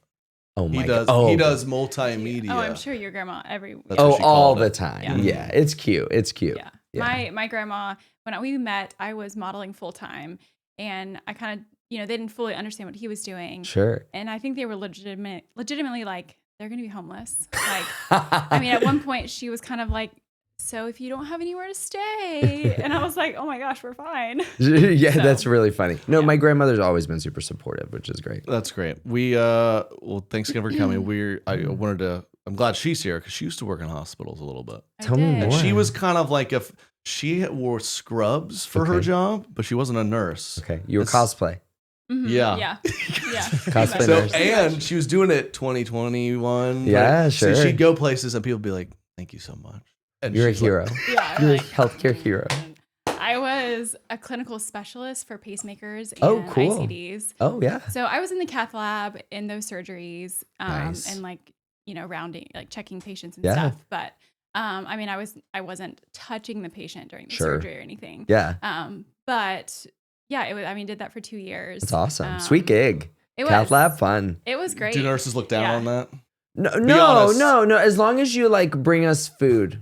Oh my He does. god. He does multimedia." Oh, I'm sure your grandma That's what Oh, she all called the it. time. Yeah. Yeah, it's cute. It's cute. Yeah. Yeah. My grandma, when we met, I was modeling full time, and I kind of, they didn't fully understand what he was doing, Sure. and I think they were legitimately like, they're gonna be homeless. Like, I mean, at one point she was kind of like, so if you don't have anywhere to stay, and I was like, oh my gosh, we're fine. Yeah, So, that's really funny. No, yeah. my grandmother's always been super supportive, which is great. That's great. We thanks again for coming. I'm glad she's here because she used to work in hospitals a little bit. I Tell me did. more. And she was kind of like she wore scrubs for her Okay. job, but she wasn't a nurse. Okay, you were It's- cosplay. Mhm. Yeah. Yeah. Yeah. Cosplay Pretty So much. nurse. and she was doing it 2021. Yeah, right? sure. So she'd go places and people would be like, "Thank you so much." And You're a she's like- hero. Yeah, You're a like- healthcare hero. I was a clinical specialist for pacemakers and Oh, cool. ICDs. Oh yeah. So I was in the cath lab in those surgeries, Nice. and like, rounding, like checking patients and Yeah. stuff. But I mean, I wasn't touching the patient during the Sure. surgery or anything. Yeah. But yeah, it was. I mean, did that for 2 years. That's awesome. Sweet gig. It Cath was lab fun. It was great. Do nurses look down Yeah. on that? No, honest. no. As long as you like bring us food.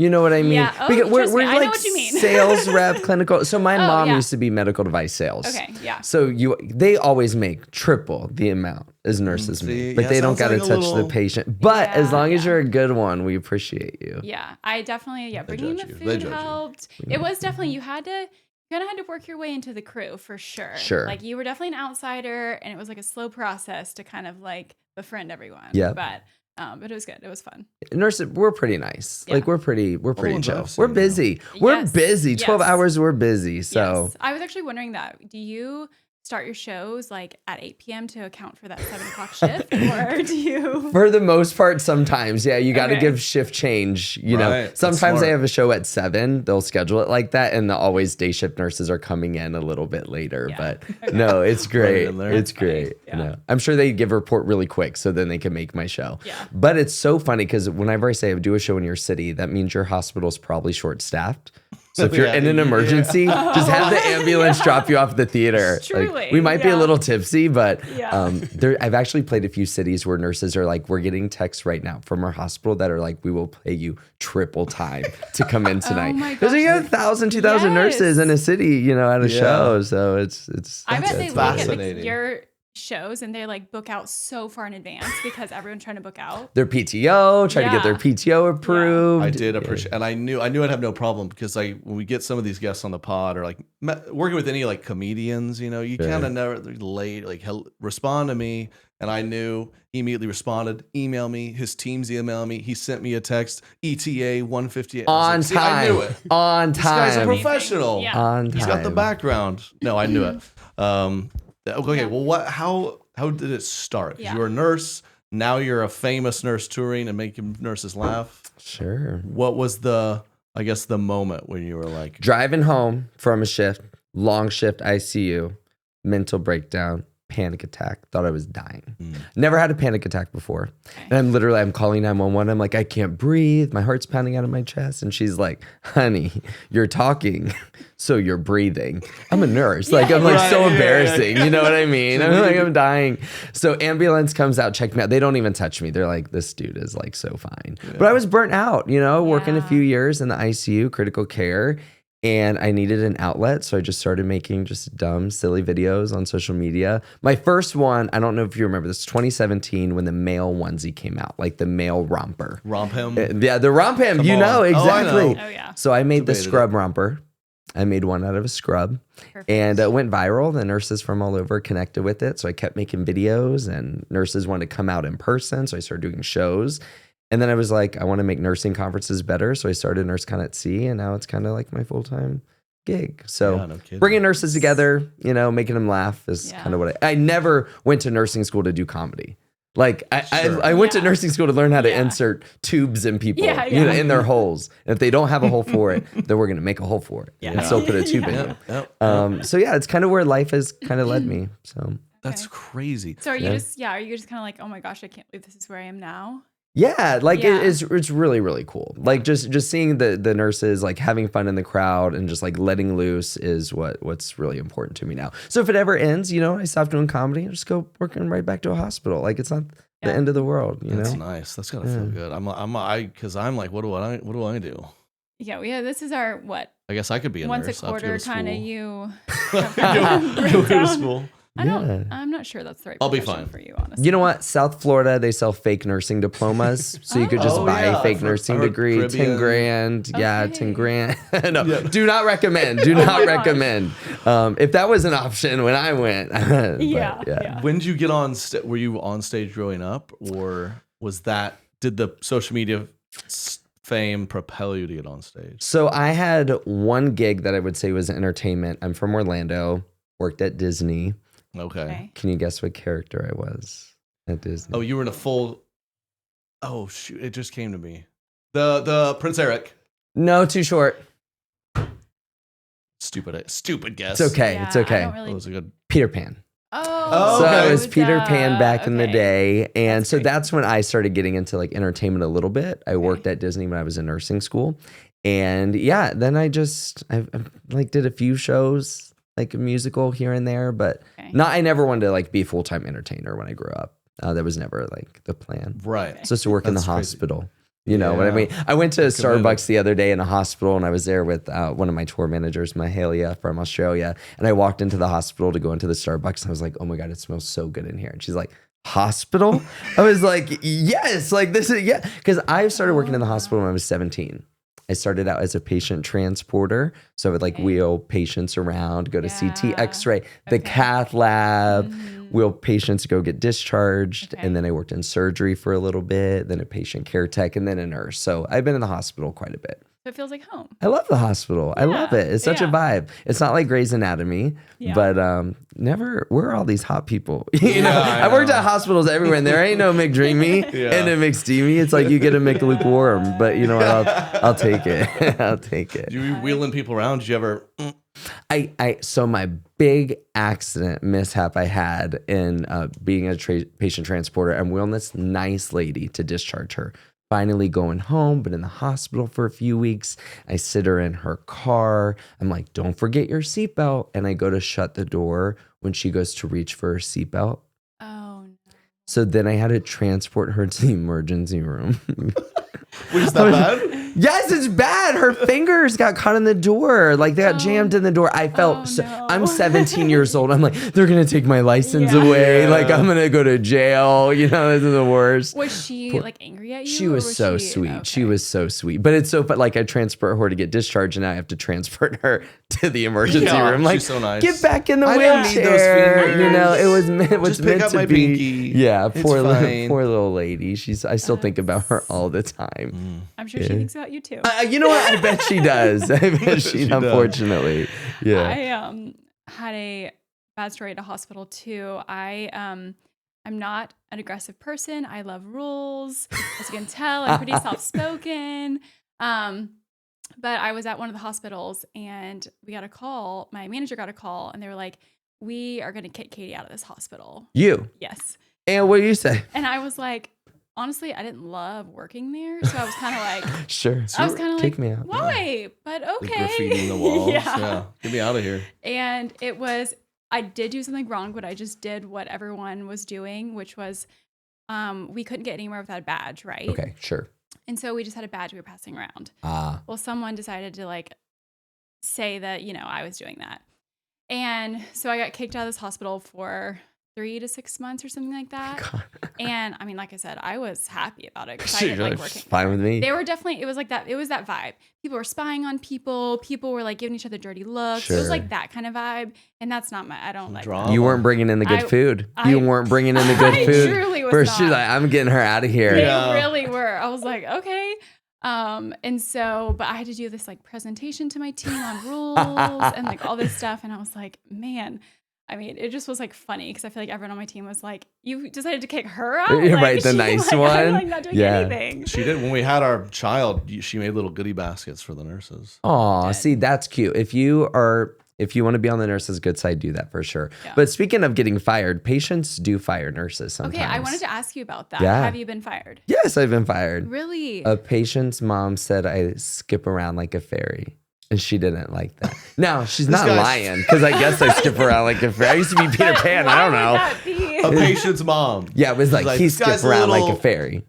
You know what I mean? Yeah. Oh, Because trust me, we're I know like what you mean. sales rep, clinical. So my Oh, mom yeah. used to be medical device sales. Okay, yeah. So they always make triple the amount as nurses See, make, but yeah, they don't got sounds to like a touch the little- patient. But as Yeah, long as yeah. you're a good one, we appreciate you. Yeah, I definitely, bringing the judge you. They food judge you. helped. It was definitely, you kind of had to work your way into the crew for sure. Sure. Like you were definitely an outsider and it was like a slow process to kind of like befriend everyone. Yeah. But it was good. It was fun. Nurses, we're pretty nice. Yeah. Like we're pretty ones chill. I've We're seen, busy. We're Yes, busy. 12 yes. hours, we're busy. So Yes. I was actually wondering that. Do you start your shows like at 8 p.m. to account for that 7 o'clock shift? Or do you? for the most part, sometimes, yeah, you got to Okay. give shift change. You know, Right, that's sometimes they smart. have a show at 7, they'll schedule it like that, and the always day shift nurses are coming in a little bit later. Yeah. But no, it's great. in there. It's That's funny. great. Yeah. No, I'm sure they give a report really quick so then they can make my show. Yeah. But it's so funny because whenever I say I do a show in your city, that means your hospital's probably short staffed. So if you're Yeah, in an yeah. emergency, just have the ambulance drop you off at the theater. Like, Truly, we might be a yeah. little tipsy, but Yeah. I've actually played a few cities where nurses are like, we're getting texts right now from our hospital that are like, we will pay you triple time to come in tonight. my Because you gosh. got 1,000, 2,000 nurses in a city, you know, at a Yeah. show. So it's I bet it's they look fascinating. at your shows and they like book out so far in advance because everyone's trying to book out. their PTO, trying to get their Yeah. PTO approved. I did appreciate, and I knew I'd have no problem because when we get some of these guests on the pod or like working with any like comedians, you know, you kind of never late like he'll respond to me, and I knew he immediately responded, email me, his team's email me, he sent me a text, ETA 158 I was On like, see, time. I knew it. On This guy's a time. professional. Yeah. On time. He's got the background. No, I knew it. Okay, Yeah. well, how did it start? 'Cause Yeah. you were a nurse. Now you're a famous nurse touring and making nurses laugh. Sure. What was the moment when you were like, Driving home from a shift, long shift ICU, mental breakdown, panic attack, thought I was dying. Never had a panic attack before. And I'm calling 911. I'm like, I can't breathe. My heart's pounding out of my chest. And she's like, honey, you're talking, so you're breathing. I'm a nurse. I'm so Right, embarrassing. yeah. You know what I mean? I'm like, I'm dying. So ambulance comes out, check me out. They don't even touch me. They're like, this dude is like so fine. But I was burnt out, you know, working a Yeah. few years in the ICU, critical care. And I needed an outlet, so I just started making just dumb, silly videos on social media. My first one, I don't know if you remember this, 2017 when the male onesie came out, like the male romper. romp him? Yeah, the romp him, Come you on. know, Oh, I exactly. know. Oh yeah. So I made the Debated scrub romper. I made one out of a scrub. Perfect. And it went viral. The nurses from all over connected with it. So I kept making videos and nurses wanted to come out in person. So I started doing shows. And then I was like, I want to make nursing conferences better. So I started NurseCon at Sea, and now it's kind of like my full-time gig. So Yeah, no kidding. bringing nurses together, you know, making them laugh is Yeah. kind of what I never went to nursing school to do comedy. Like Sure. I went to Yeah. nursing school to learn how to Yeah. insert tubes in people, Yeah, you know, yeah. in their holes. And if they don't have a hole for it, then we're going to make a hole for it and Yeah. still put a tube in Yep, it. yep. So yeah, it's kind of where life has kind of led me. So That's crazy. So are you Yeah. are you just kind of like, oh my gosh, I can't believe this is where I am now? yeah, like Yeah. it's really, really cool. Like just seeing the nurses like having fun in the crowd and just like letting loose is what's really important to me now. So if it ever ends, you know, I stop doing comedy, I just go working right back to a hospital. Like it's not the Yeah. end of the world, you That's know? nice. That's gotta feel good. Because I'm like, what do I do? Yeah, this is our what? I guess I could be a Once nurse. a I have to go quarter to kind of school. you. Go to breakdown. school. Yeah. I'm not sure that's the right I'll be profession fine. for you, honestly. You know what? South Florida, they sell fake nursing diplomas. So you could just Oh, buy yeah. a fake I've heard- nursing I've heard degree, Caribbean. 10 grand. Yeah, Okay. 10 grand. No, Yeah. do not recommend. Do Oh my not gosh. recommend. If that was an option when I went. but, Yeah. When did you get on? Were you on stage growing up, or did the social media fame propel you to get on stage? So I had one gig that I would say was entertainment. I'm from Orlando, worked at Disney. Okay. Can you guess what character I was at Disney? Oh, you were in a full. Oh shoot! It just came to me. The Prince Eric. No, too short. Stupid guess. It's okay. Yeah, It's I okay. don't That really. was a good. Peter Pan. Oh, So okay. I was Peter Pan back in the okay. day. And That's so great. that's when I started getting into like entertainment a little bit. I worked at Disney when I was in nursing school. And yeah, then I like did a few shows, like a musical here and there, but Okay. I never wanted to like be a full-time entertainer when I grew up. That was never like the plan. Right. So to work in the That's crazy. hospital. You know what I Yeah. mean? I went to That's committed. Starbucks the other day in a hospital, and I was there with one of my tour managers, Mahalia from Australia. And I walked into the hospital to go into the Starbucks, and I was like, "Oh my god, it smells so good in here." And she's like, "Hospital?" I was like, "Yes, like this is because I started working in the hospital when I was 17. I started out as a patient transporter, so I would like wheel patients around, go to CT, X-ray, the cath lab. Wheel patients go get discharged, and then I worked in surgery for a little bit, then a patient care tech, and then a nurse. So I've been in the hospital quite a bit. So it feels like home. I love the hospital. I love it. It's such a vibe. It's not like Grey's Anatomy, but never. Where are all these hot people? You know, I worked at hospitals everywhere, and there ain't no McDreamy and a McSteamy. It's like you get a McLukewarm, but you know what? I'll take it. I'll take it. You wheeling people around? Did you ever? So my big accident mishap I had in being a patient transporter, I'm wheeling this nice lady to discharge her. Finally going home, but in the hospital for a few weeks. I sit her in her car. I'm like, don't forget your seatbelt. And I go to shut the door when she goes to reach for her seatbelt. Oh, no. So then I had to transport her to the emergency room. Was that bad? Yes, it's bad. Her fingers got caught in the door. Like they got jammed in the door. I felt I'm 17 years old. I'm like, they're going to take my license away. Like I'm going to go to jail. You know, this is the worst. Was she like angry at you? She was so sweet. Okay. She was so sweet. But it's so fun. Like I transport her to get discharged, and now I have to transport her to the emergency room. Like, she's so nice. get back in the I don't need those wheelchair. fingers. You know, it was Just pick meant up to my be. pinky. Yeah, It's poor fine. little lady. I still think about her all the time. I'm sure she thinks about you too. You know what? I bet she does. I bet she does. Unfortunately. Yeah. I had a bad story at a hospital too. I'm not an aggressive person. I love rules. As you can tell, I'm pretty soft-spoken. But I was at one of the hospitals and we got a call. My manager got a call and they were like, "We are going to kick Katie out of this hospital." You. Yes. And what do you say? And I was like, honestly, I didn't love working there. So I was kind of like, Sure. I was kind of Kick like, me out. why? But The okay. graffiti in the walls. Yeah. Yeah. Get me out of here. And it was, I did do something wrong, but I just did what everyone was doing, which was we couldn't get anywhere without a badge, right? Okay, sure. And so we just had a badge we were passing around. Well, someone decided to like say that, you know, I was doing that. And so I got kicked out of this hospital for 3 to 6 months or something like that. God. And I mean, like I said, I was happy about it because I Sure, didn't like working. fine with me. They were definitely, it was like that. It was that vibe. People were spying on people. People were like giving each other dirty looks. It was Sure. like that kind of vibe. And that's not I don't like Drama. that. You weren't bringing in the good food. You I- weren't bringing in the good I food. truly was First, she's not. like, I'm getting her out of here. They Yeah. really were. I was like, okay. And so, but I had to do this like presentation to my team on rules and like all this stuff. And I was like, man, I mean, it just was like funny because I feel like everyone on my team was like, you decided to kick her out? You're Like, right, the she, nice like, one. I'm like not doing Yeah. anything. She did. When we had our child, she made little goodie baskets for the nurses. Aw, see, that's cute. If you want to be on the nurse's good side, do that for sure. Yeah. But speaking of getting fired, patients do fire nurses sometimes. Okay, I wanted to ask you about that. Yeah. Have you been fired? Yes, I've been fired. Really? A patient's mom said I skip around like a fairy. And she didn't like that. Now, she's not guy's- lying because I guess I skip around like a fairy. I used to be Peter Pan. I don't know. Why would that be? A patient's mom. Yeah, it was like, he "This guy's skipped around like little-" a fairy.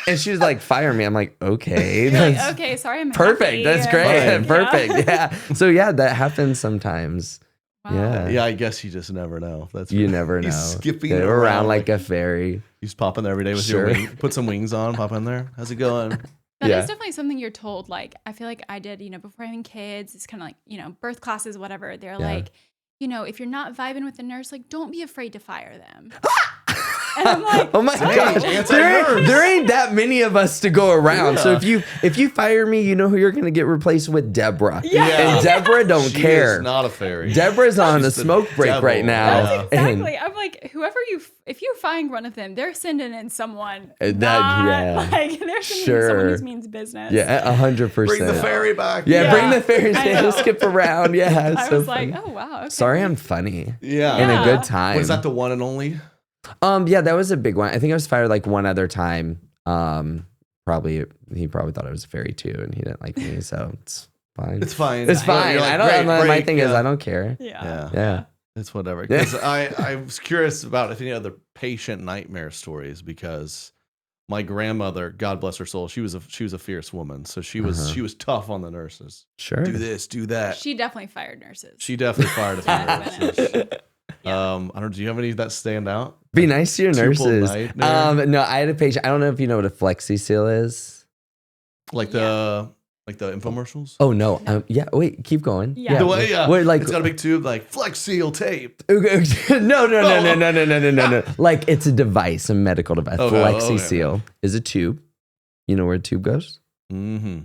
And she was like, fire me. I'm like, okay. You're like, That's okay, sorry, I'm perfect. happy. That's great. Fine. Perfect. Yeah. So yeah, that happens sometimes. Wow. Yeah. Yeah, I guess you just never know. That's You never know. He's skipping They're around like a fairy. He's popping there every day with Sure. your wing. Put some wings on. Pop in there. How's it going? That is Yeah. definitely something you're told. Like, I feel like I did, you know, before having kids, it's kind of like, you know, birth classes, whatever. They're like, you know, if you're not vibing with the nurse, like, don't be afraid to fire them. And I'm like, Oh my gosh. anti-nurse. There ain't that many of us to go around. So Yeah. if you fire me, you know who you're gonna get replaced with? Deborah. Yeah. And Deborah don't She care. is not a fairy. Deborah's on a She's the smoke break devil. right now. Yeah. exactly. I'm like, whoever if you find one of them, they're sending in someone. That- not, yeah. Like, they're sending in Sure. someone who means business. Yeah, 100%. Bring the fairy back. Yeah, Yeah. bring the fairies. I They know. skip around. Yeah, it's I so was like, funny. oh, wow. Okay. Sorry, I'm funny. Yeah. In a Yeah. good time. Was that the one and only? Yeah, that was a big one. I think I was fired like one other time. He probably thought I was a fairy too, and he didn't like me, so it's fine. It's fine. It's fine. You're like, I don't. "Great, my break." thing is, Yeah. I don't care. Yeah. Yeah. It's whatever. Because I was curious about if any other patient nightmare stories because my grandmother, God bless her soul, she was a fierce woman. So she was tough on the nurses. Sure. Do this, do that. She definitely fired nurses. She definitely fired a few nurses. Yeah. I don't. Do you have any that stand out? Be nice to your nurses. nightmare? No, I had a patient. I don't know if you know what a Flexi Seal is. Like the infomercials? Oh no. Yeah. Wait. Keep going. Yeah. The way, Wait, like it's got a big tube, like Flex Seal tape. no. Like it's a device, a medical device. Okay, Flexi okay. Seal is a tube. You know where a tube goes? Mm-hmm.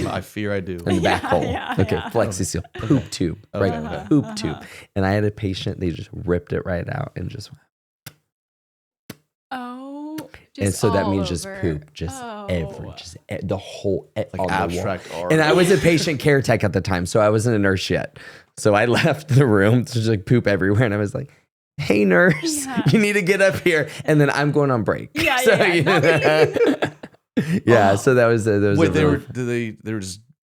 I fear I do. In the back Yeah, hole. yeah, Okay. yeah. Flexi Seal. Poop tube. Okay, Right. okay. Poop tube. And I had a patient. They just ripped it right out and just. Oh. And so that all means just over. poop, just the whole on the wall. Abstract art. And I was a patient care tech at the time, so I wasn't a nurse yet. So I left the room to just like poop everywhere, and I was like, "Hey, nurse, Yeah. you need to get up here." And then I'm going on break. Yeah, So, yeah. yeah. So that was Wait, a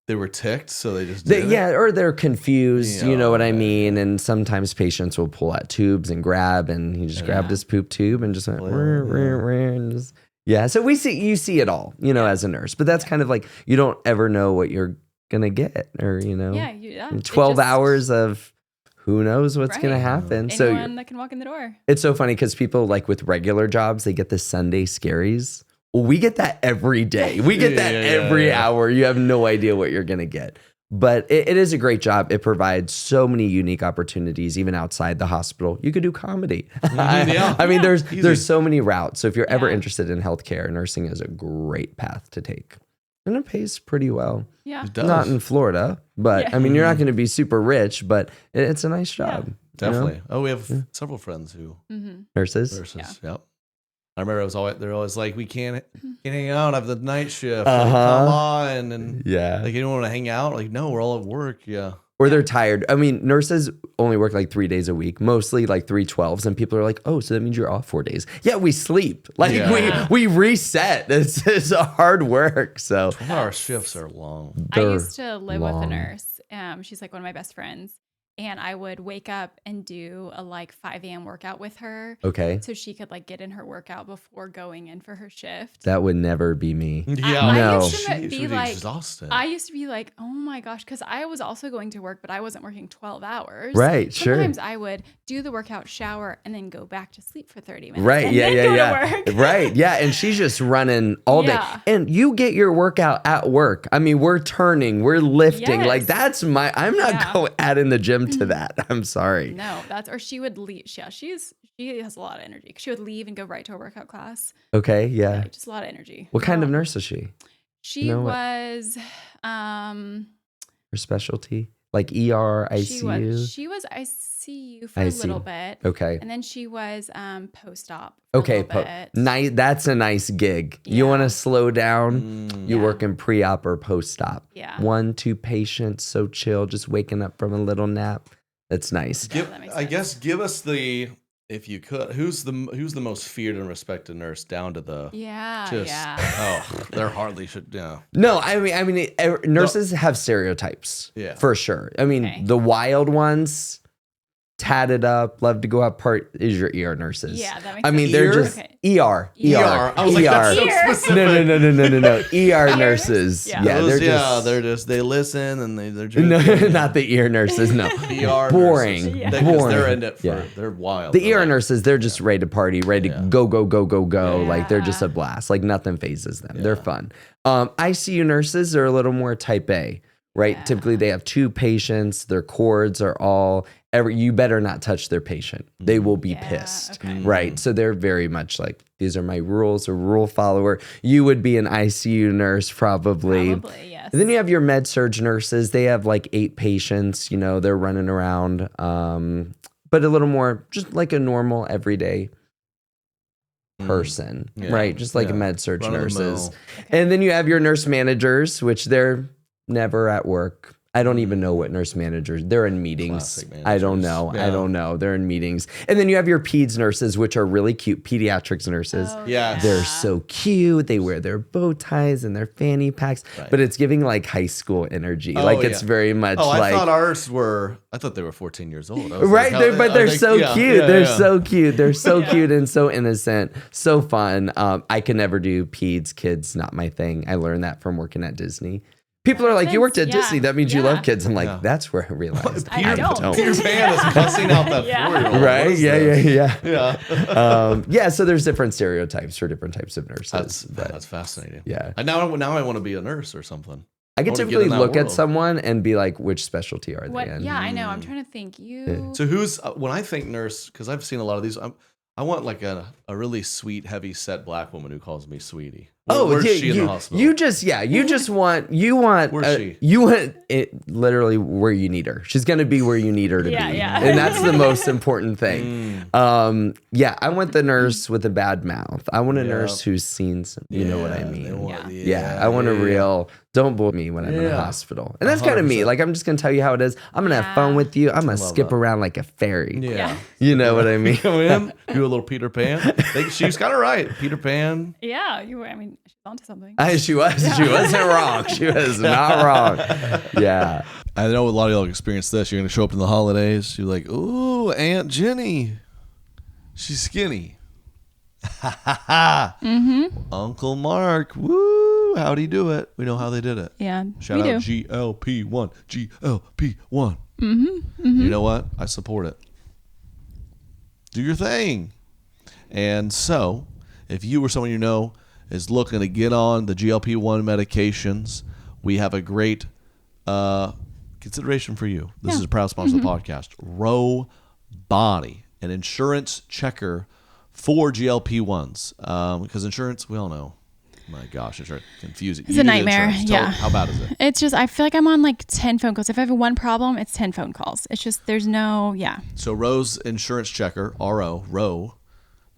they were ticked, so they just did it? yeah, or they're confused. You know what I Yeah. mean? And sometimes patients will pull out tubes and grab, and he just grabbed his poop tube and just went, and just, yeah. So you see it all, as a nurse. But that's kind of like you don't ever know what you're gonna get, or Yeah. 12 hours of who knows what's gonna Right. happen. Anyone that can walk in the door. It's so funny because people like with regular jobs, they get the Sunday scaries. Well, we get that every day. We get that every hour. You have no idea what you're going to get. But it is a great job. It provides so many unique opportunities, even outside the hospital. You could do comedy. Yeah. I mean, Easy. there's so many routes. So if you're ever Yeah. interested in healthcare, nursing is a great path to take. And it pays pretty well. Yeah. It does. Not in Florida, but Yeah. I mean, you're not going to be super rich, but it's a nice job. Definitely. Oh, we have several friends who Mm-hmm. Nurses. nurses. Yep. I remember they're always like, we can't hang out. I have the night shift. Uh-huh. Like, come on, and Yeah. like you don't want to hang out. Like, no, we're all at work. Yeah. Or they're tired. I mean, nurses only work like 3 days a week, mostly like 3/12s. And people are like, oh, so that means you're off 4 days. Yeah, we sleep. Like Yeah. we reset. It's a hard work. So 12-hour shifts are long. I they're used to live with a long. nurse. She's like one of my best friends. And I would wake up and do a like 5 a.m. workout with her. Okay. So she could like get in her workout before going in for her shift. That would never be me. Yeah. I No. used to She be would be like, exhausted. I used to be like, oh my gosh, because I was also going to work, but I wasn't working 12 hours. Right, sure. Sometimes I would do the workout, shower, and then go back to sleep for 30 minutes. Right. and Yeah. then Yeah. go Yeah. to work. Right. Yeah. And she's just running all day. Yeah. And you get your workout at work. I mean, we're turning, we're lifting. Yes. Like I'm not Yeah. going adding the gym to that. I'm sorry. No, or she would leave. Yeah, she has a lot of energy. She would leave and go right to her workout class. Okay. Yeah. Like, just a lot of energy. What kind of nurse is she? She know what? was, Her specialty? Like ER, ICU? she was ICU for a little bit. Okay. And then she was post-op. Okay, bit. nice. That's a nice gig. You Yeah. want to slow down? You Yeah. work in pre-op or post-op. Yeah. 1-2 patients, so chill, just waking up from a little nap. That's nice. that makes I sense. guess give us if you could, who's the most feared and respected nurse down to the Yeah, just yeah. oh, they're hardly should yeah. No, I mean, nurses have stereotypes. Yeah. For sure. I mean, Okay. the wild ones, tatted up, love to go out is your ER nurses. Yeah, that makes I mean, sense. they're ER? just Okay. ER. I was like, that's so ER. specific. No. ER nurses. Yeah. Yeah, They're just they listen and they're no, drinking. not the ear nurses. No, ER boring. nurses. Yeah. Because they're Boring. in it for Yeah. they're wild. The They're ER like- nurses, they're just ready to party, ready to go. Yeah. Like they're just a blast. Like nothing phases them. They're Yeah. fun. ICU nurses are a little more type A, right? Yeah. Typically they have 2 patients. Their cords are all. You better not touch their patient. They will be Yeah, pissed, okay. right? So they're very much like these are my rules. A rule follower. You would be an ICU nurse probably. Probably, yes. And then you have your med surge nurses. They have like 8 patients. They're running around, but a little more just like a normal everyday person, Yeah. right? Just like Yeah. med surge Run of the nurses. mill. Okay. And then you have your nurse managers, which they're never at work. I don't even know what nurse managers. They're in meetings. Classic I don't managers. know. Yeah. I don't know. They're in meetings. And then you have your peds nurses, which are really cute. Pediatrics nurses. Oh, Yes. They're so cute. They wear their bow ties and their fanny packs, Right. but it's giving like high school energy. Oh, like it's yeah. very much Oh, I like thought ours were. I thought they were 14 years old. I was right, like, but I they're think- so yeah, cute. yeah, They're yeah. so cute. They're so cute and so innocent, so fun. I can never do peds, kids, not my thing. I learned that from working at Disney. People are like, you worked at Yeah. Disney. That means you Yeah. love kids. I'm like, Yeah. that's where I realized I don't. Peter Pan is cussing out that Yeah. 4-year-old. What Right? is Yeah, this? yeah. Yeah. So there's different stereotypes for different types of nurses. That's fascinating. Yeah. And now I want to be a nurse or something. I can wanna get typically in that look at world. someone and be like, which specialty are What? they in? Yeah, I know. I'm trying to think. You. So who's when I think nurse, because I've seen a lot of these. I want like a really sweet, heavy set black woman who calls me sweetie. Where's she in the hospital? You just want Where's she? you want it literally where you need her. She's gonna be where you need her to Yeah, be, yeah. and that's the most important thing. I want the nurse with a bad mouth. I want a nurse who's seen some. You know what I mean? I want a real. Don't bully me when I'm in the hospital, and that's kind of me. 100%. Like I'm just gonna tell you how it is. I'm gonna have fun with you. I'm gonna skip that. around like a fairy. Yeah. You know what I mean? Come in, do a little Peter Pan. She's got it right. Peter Pan. Yeah, you were. I mean, she's onto something. She wasn't wrong. She was not wrong. Yeah. I know a lot of y'all experience this. You're gonna show up in the holidays. You're like, ooh, Aunt Jenny. She's skinny. Uncle Mark. Woo. How'd he do it? We know how they did it. Yeah, Shout we out do. GLP-1. GLP-1. You know what? I support it. Do your thing. And so, if you or someone you know is looking to get on the GLP-1 medications, we have a great consideration for you. This is a proud sponsor of the podcast. Row Body, an insurance checker for GLP-1s. Because insurance, we all know. My gosh, it's confusing. It's You a do the nightmare. insurance. Yeah. How bad is it? It's just, I feel like I'm on like 10 phone calls. If I have one problem, it's 10 phone calls. It's just, there's no, So Row's insurance checker, Row,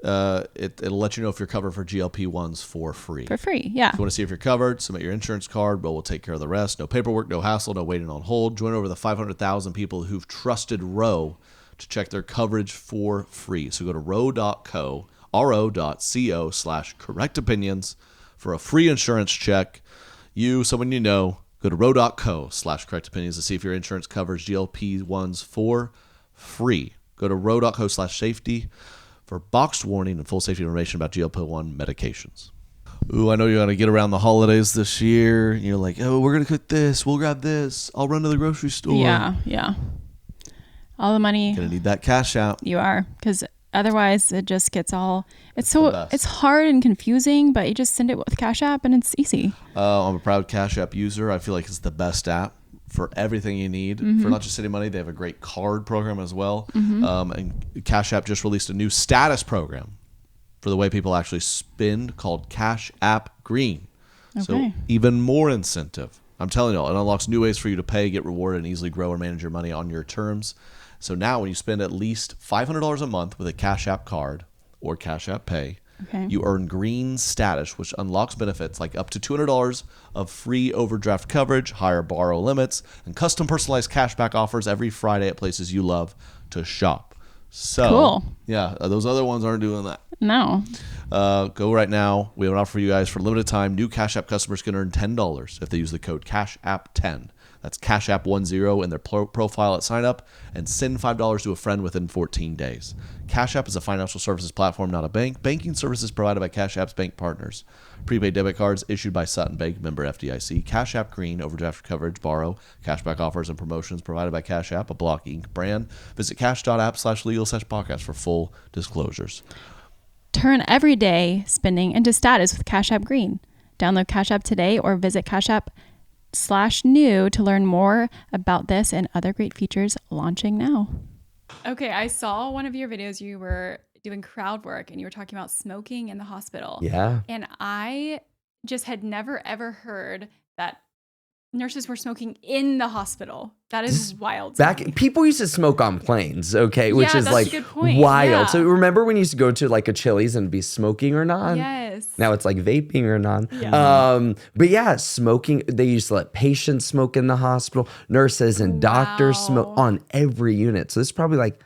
it'll let you know if you're covered for GLP-1s for free. for free. Yeah. If you want to see if you're covered, submit your insurance card. We'll take care of the rest. No paperwork, no hassle, no waiting on hold. Join over the 500,000 people who've trusted Row to check their coverage for free. So go to row.co, ro.co/correct opinions for a free insurance check. You, someone you know, go to row.co/correct opinions to see if your insurance covers GLP-1s for free. Go to row.co/safety for boxed warning and full safety information about GLP-1 medications. Ooh, I know you're going to get around the holidays this year. You're like, oh, we're going to cook this. We'll grab this. I'll run to the grocery store. Yeah. All the money Going to need that cash out. you are, because otherwise it just gets all, the it's best. hard and confusing, but you just send it with Cash App and it's easy. I'm a proud Cash App user. I feel like it's the best app for everything you need. For not just sending money, they have a great card program as well. And Cash App just released a new status program for the way people actually spend called Cash App Green. So Okay. even more incentive. I'm telling you, it unlocks new ways for you to pay, get rewarded, and easily grow and manage your money on your terms. So now when you spend at least $500 a month with a Cash App card or Cash App Pay, Okay. you earn green status, which unlocks benefits like up to $200 of free overdraft coverage, higher borrow limits, and custom personalized cashback offers every Friday at places you love to shop. So, Cool. Yeah, those other ones aren't doing that. No. Go right now. We have an offer for you guys for a limited time. New Cash App customers can earn $10 if they use the code CashApp10. That's Cash App 10 in their profile at sign up, and send $5 to a friend within 14 days. Cash App is a financial services platform, not a bank. Banking services provided by Cash App's bank partners. Prepaid debit cards issued by Sutton Bank, member FDIC. Cash App Green, overdraft coverage, borrow, cashback offers, and promotions provided by Cash App, a Block Inc. brand. Visit cash.app/legal/podcast for full disclosures. Turn everyday spending into status with Cash App Green. Download Cash App today or visit cashapp.com/new to learn more about this and other great features launching now. Okay, I saw one of your videos. You were doing crowd work and you were talking about smoking in the hospital. Yeah. And I just had never ever heard that nurses were smoking in the hospital. That is wild. People used to smoke on planes, okay, which is that's like a good point. wild. Yeah. So remember when you used to go to like a Chili's and be smoking or non? Yes. Now it's like vaping or non. Yeah. But yeah, smoking. They used to let patients smoke in the hospital. Nurses and doctors smoke on every unit. So this is probably like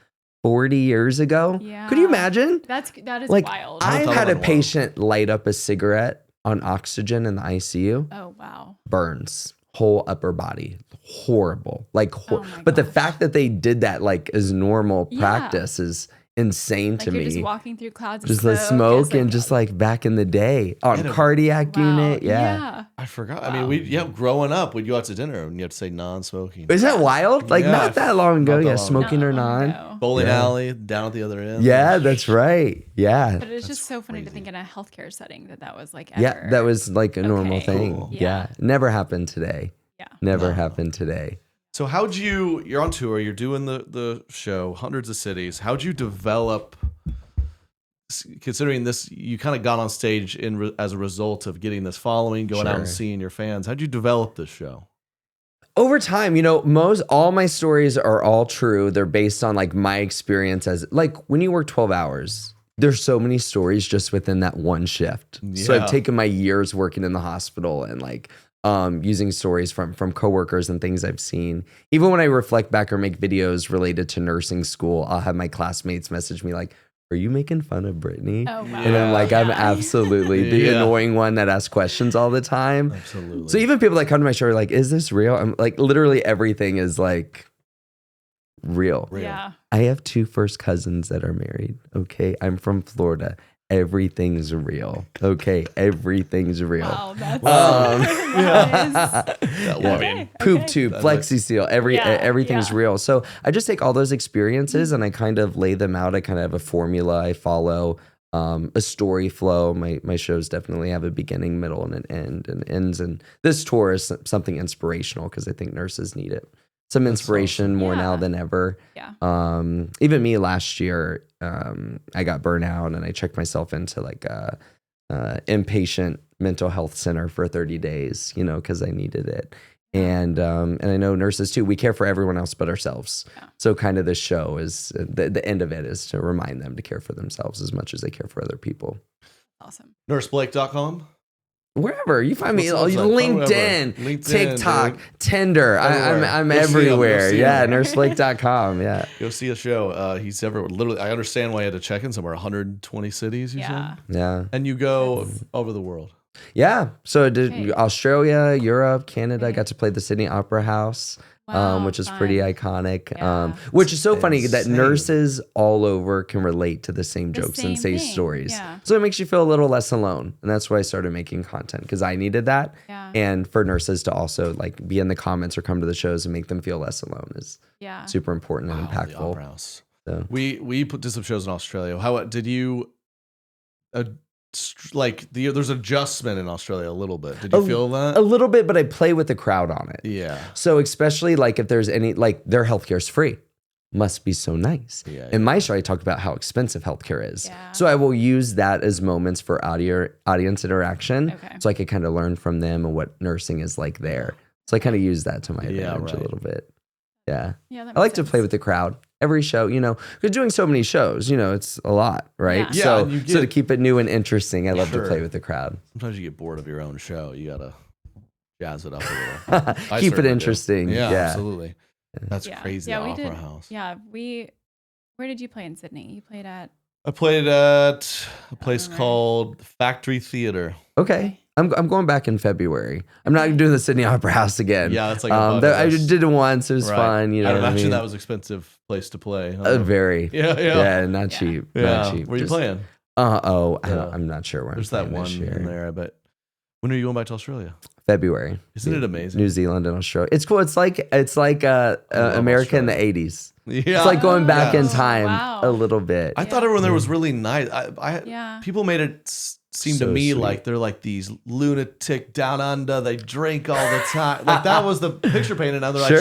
40 years ago. Yeah. Could you imagine? That is Like wild. I've had a Wild. patient light up a cigarette on oxygen in the ICU. Oh wow. Burns. Whole upper body, horrible. Like, Oh my but the gosh. fact that they did that like as normal Yeah. practice is insane Like to you're me. just walking through clouds of Just the smoke. smoke and just like back in the day on Yeah. cardiac wow. unit. Yeah. I forgot. I mean, growing up, we'd go out to dinner and you had to say non-smoking. Is that wild? Like Yeah, not that long ago. not that Yeah, long smoking or Not long non. ago. Bowling Yeah. alley down at the other end. Yeah, that's right. Yeah. But it's just so funny to think in a healthcare setting that was like ever. Yeah, that was like a normal Okay. thing. Cool. Yeah. Yeah. Never happened today. Yeah. Never No. happened today. So you're on tour, you're doing the show, hundreds of cities. How'd you develop, considering this, you kind of got on stage as a result of getting this following, going out and Sure. seeing your fans. How'd you develop this show? Over time, all my stories are all true. They're based on like my experience as like when you work 12 hours, there's so many stories just within that one shift. So Yeah. I've taken my years working in the hospital and like using stories from coworkers and things I've seen. Even when I reflect back or make videos related to nursing school, I'll have my classmates message me like, "Are you making fun of Brittany?" Oh wow. And I'm like, I'm Yeah. absolutely the Yeah. annoying one that asks questions all the time. Absolutely. So even people that come to my show are like, "Is this real?" I'm like, literally everything is like real. Yeah. I have 2 first cousins that are married. Okay, I'm from Florida. Everything's real. Okay, everything's real. Wow. That's That that one. is, Poop okay. tube, That's Flexi Seal, everything's yeah. real. So I just take all those experiences and I kind of lay them out. I kind of have a formula I follow, a story flow. My shows definitely have a beginning, middle, and an end, and ends. And this tour is something inspirational because I think nurses need it. Some inspiration more now Yeah. than ever. Yeah. Even me last year, I got burnout and I checked myself into like a inpatient mental health center for 30 days, because I needed it. And I know nurses too, we care for everyone else but ourselves. Yeah. So kind of the show is, the end of it is to remind them to care for themselves as much as they care for other people. Awesome. NurseBlake.com. Wherever you find me, What's the website? LinkedIn, LinkedIn, TikTok, dude. Tinder. Everywhere. I'm Go see him, go everywhere. see Yeah, him. nurseblake.com. Yeah. Go see a show. He's everywhere. Literally, I understand why he had to check in somewhere. 120 cities, you Yeah. said? Yeah. And you go over the world. Yeah. So I did Okay. Australia, Europe, Canada. I Okay. got to play the Sydney Opera House, Wow, which is pretty fun. iconic. Yeah. Which is so funny that insane. nurses all over can relate to the same The jokes and same say thing, stories. yeah. So it makes you feel a little less alone. And that's why I started making content because I needed that. Yeah. And for nurses to also like be in the comments or come to the shows and make them feel less alone is Yeah. super important and Wow, the impactful. Opera House. So. We did some shows in Australia. How did you? There's adjustment in Australia a little bit. Did you feel that? A little bit, but I play with the crowd on it. Yeah. So especially like if there's any, like their healthcare is free. Must be so nice. Yeah, In my show, I talked about how expensive healthcare is. Yeah. So I will use that as moments for audience interaction. Okay. So I could kind of learn from them and what nursing is like there. So I kind of use that to my Yeah, advantage right. a little bit. Yeah. Yeah. That I like makes to play sense. with the crowd. Every show, because doing so many shows, it's a lot, right? Yeah. Yeah, and you So to get- keep it new and interesting, I love to Sure. play with the crowd. Sometimes you get bored of your own show. You gotta jazz it up a little. I Keep it certainly do. interesting. Yeah, Yeah. absolutely. That's Yeah. crazy. Yeah, the we Opera did. House. Yeah. Where did you play in Sydney? You played at. I played at a place remember. called Factory Theater. Okay. I'm going back in February. I'm not doing the Sydney Opera House again. Yeah, that's like a bucket I list. did it once. It was Right. fun. You know I'd what I imagine mean? that was an expensive place to play. Very. Yeah. Not Yeah. cheap. Yeah. Not cheap. Where are you Just- playing? I'm not sure where There's I'm that playing one this year. in there, but when are you going back to Australia? February. Isn't it amazing? New Zealand and Australia. It's cool. It's like love America in the Australia. 80s. Yeah. It's like going back in Oh, time wow. a little bit. I thought everyone there was really nice. Yeah. People made it seem to So me sweet. like they're like these lunatic down under. They drink all the time. Like that was the picture painted. Now they're Sure.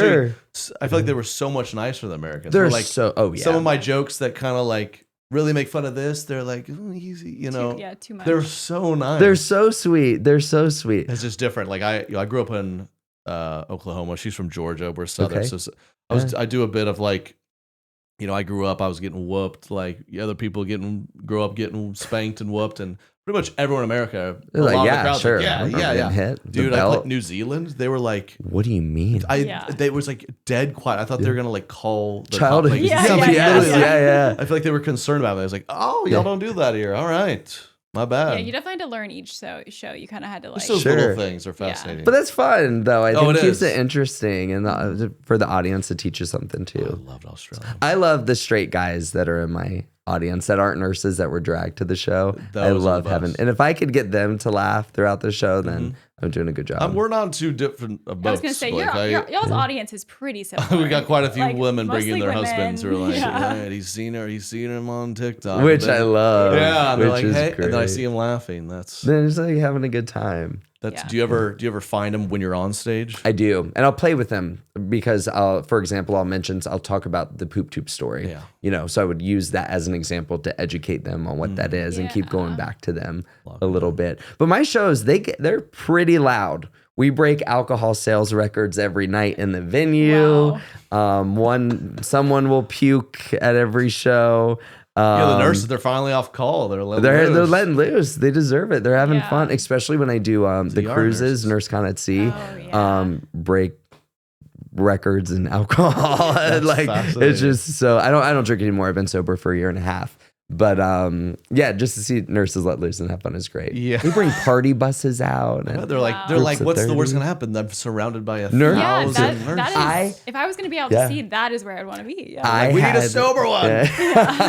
actually. I feel like they were so much nicer than Americans. They're like so. Oh yeah. some of my jokes that kind of like really make fun of this. They're like "Oh, easy, Too much. They're so nice. They're so sweet. They're so sweet. It's just different. Like I grew up in Oklahoma. She's from Georgia. We're Southern. Okay. So I do a bit of like, I grew up, I was getting whooped, like other people grow up getting spanked and whooped, and pretty much everyone in America. They're like, of the yeah, crowd's sure. like, yeah, I'm yeah, getting yeah. hit. The Dude, I belt. played New Zealand. They were like, What do you mean? they was like dead quiet. I thought they were gonna like call the Child cop, like, Yeah, abuse. yeah, Literally, yeah. yeah. I feel like they were concerned about it. I was like, oh, y'all don't do that here. All right, my bad. Yeah, you definitely had to learn each show. You kind of had to like. Just those Sure. little things are fascinating. But that's fun, though. I think it it keeps is. it interesting and for the audience to teach you something, I too. loved Australia. I love the straight guys that are in my audience that aren't nurses that were dragged to the show. Those I are the love best. having, and if I could get them to laugh throughout the show, then I'm doing a good job. We're not too different of both. I was gonna say y'all's audience is pretty similar. We got quite a few Like, women bringing their mostly husbands who are like, yeah. right, he's seen him on TikTok. Which And then- I love. Yeah, and they're which like, is hey, great. and then I see him laughing. That's Then it's like having a good time. that's. Yeah. Do you ever find them when you're on stage? I do, and I'll play with them because for example, I'll talk about the poop tube story. Yeah. So I would use that as an example to educate them on what that is and keep going back to them a little bit. But my shows, they're pretty loud. We break alcohol sales records every night in the venue. Someone will puke at every show. The nurses, they're finally off call. They're Letting loose. They deserve it. They're having Yeah. fun, especially when I do the DR cruises, nurses. Nurse Con at Sea. Oh, yeah. Break records in alcohol. Like fascinating. it's just so I don't drink anymore. I've been sober for a year and a half. But just to see nurses let loose and have fun is great. Yeah. We bring party buses out. And They're like, Groups of what's the 30. worst gonna happen? I'm surrounded by a Nurse- Yeah, thousand nurses. that is. If I was gonna be able Yeah. to see, that is where I'd want to be. Yeah. I we need a had- sober one. Yeah.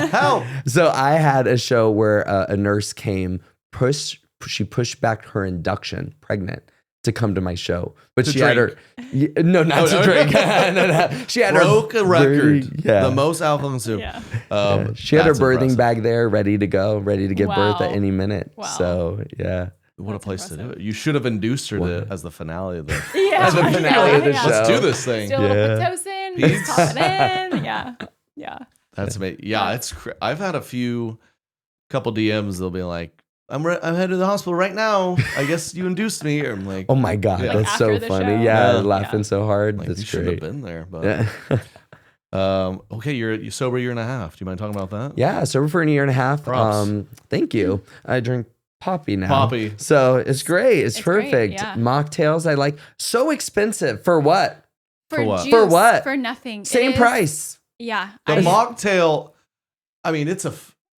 Help! So I had a show where a nurse came, she pushed back her induction, pregnant, to come to my show, but To she had her, no, not to drink. No. She had Broke her a record. Yeah. The most alcohol consumed. Yeah. She had her That's birthing impressive. bag there, ready to go, ready to give birth at Wow. any minute. Wow. So yeah, What a That's place to do impressive. it. You should have induced her as the finale of the. Yeah. As the finale of the show. Let's do this thing. Still a little Yeah. pitocin. Peace. Just pop it in. Yeah. Yeah. That's amazing. Yeah, I've had couple DMs. They'll be like, I'm headed to the hospital right now. I guess you induced me. Or I'm like, oh my god, Yeah. that's so After the funny. show. Yeah, Yeah. laughing so hard. like you That's should have great. been there. But Yeah. okay, you're sober a year and a half. Do you mind talking about that? Yeah, sober for a year and a half. Props. Thank you. I drink Poppy now. Poppy. So it's great. It's great, perfect. yeah. Mocktails I like. So expensive. For what? For what? Juice, For what? For nothing. It Same is- price. Yeah. The I mocktail. I mean, it's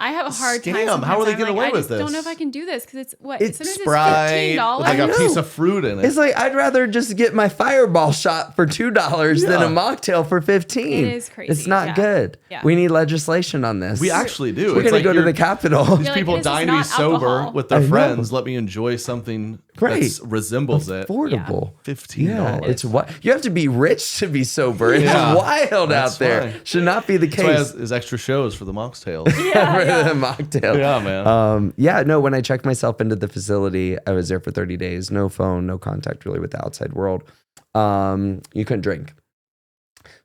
I have a hard time. Scam. How sometimes. are they I'm getting like, away I with just don't know this? if I can do this because it's what? It's Sometimes Sprite it's $15. with like I a know. piece of fruit in it. It's like I'd rather just get my Fireball shot for $2 than a Yeah. mocktail for $15. It is crazy, It's not yeah. good. Yeah. We need legislation on this. we actually do. We're It's gonna like go to you're- the Capitol. These You're like, people this is dying to be not sober alcohol. with their I know. friends. Let me enjoy something Right. that resembles it. Affordable. $15. Yeah, it's what you have to be rich to be sober. It's Yeah. wild That's out there. why. Should not be the That's why case. his extra shows for the mocktails. Yeah, For yeah. the mocktail. Yeah, man. No, when I checked myself into the facility, I was there for 30 days. No phone, no contact really with the outside world. You couldn't drink.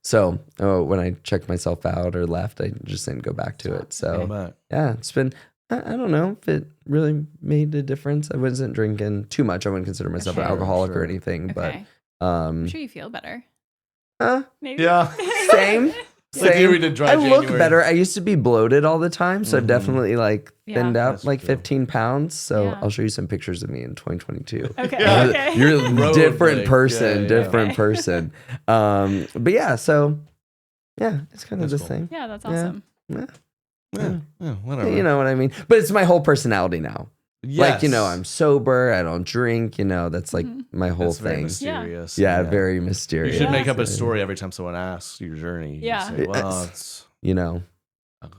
So when I checked myself out or left, I just didn't go back to it. Come So back. yeah, it's been, I don't know if it really made a difference. I wasn't drinking too much. I wouldn't consider myself an Sure, alcoholic or sure. anything, Okay. but I'm sure you feel better. Maybe. Yeah. same. Like Same. we did dry I look January. better. I used to be bloated all the time, so I've Mhm. definitely Yeah. thinned out That's like true. 15 pounds. So Yeah. I'll show you some pictures of me in 2022. Okay. Yeah. Okay. You're a Road different thing. person, Yeah. different Okay. person. But yeah, so yeah, it's kind of That's this cool. thing. Yeah, that's Yeah. awesome. Yeah, whatever. You know what I mean? But it's my whole personality now. Yes. Like, I'm sober. I don't drink. That's like my whole That's very thing. mysterious. Yeah, very You mysterious. should make up a Yeah. story every time someone asks your journey. You Yeah. say, well, it's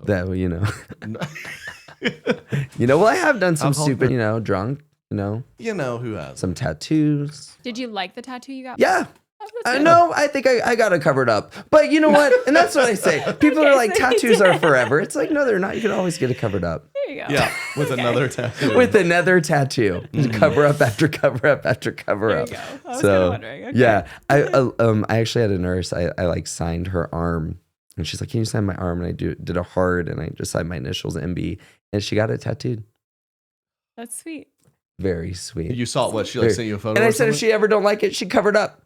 That well, I have done some Alcohol- stupid, drunk, you know who has. some tattoos. Did you like the tattoo you got? Yeah. Oh, that's I good. know. I think I got it covered up. But you know what? And that's what I say. People Okay, are like, so you tattoos did. are forever. It's like, no, they're not. You can always get it covered up. There you go. Yeah, with another tattoo. With another tattoo. Cover up after cover up after cover There up. you go. I was So, kind of wondering. Okay. yeah. I actually had a nurse. I like signed her arm. And she's like, can you sign my arm? And I did a hard and I just signed my initials MB. And she got it tattooed. That's sweet. Very sweet. You saw what she Very- sent you a photo. And I or said, if something? she ever don't like it, she covered up.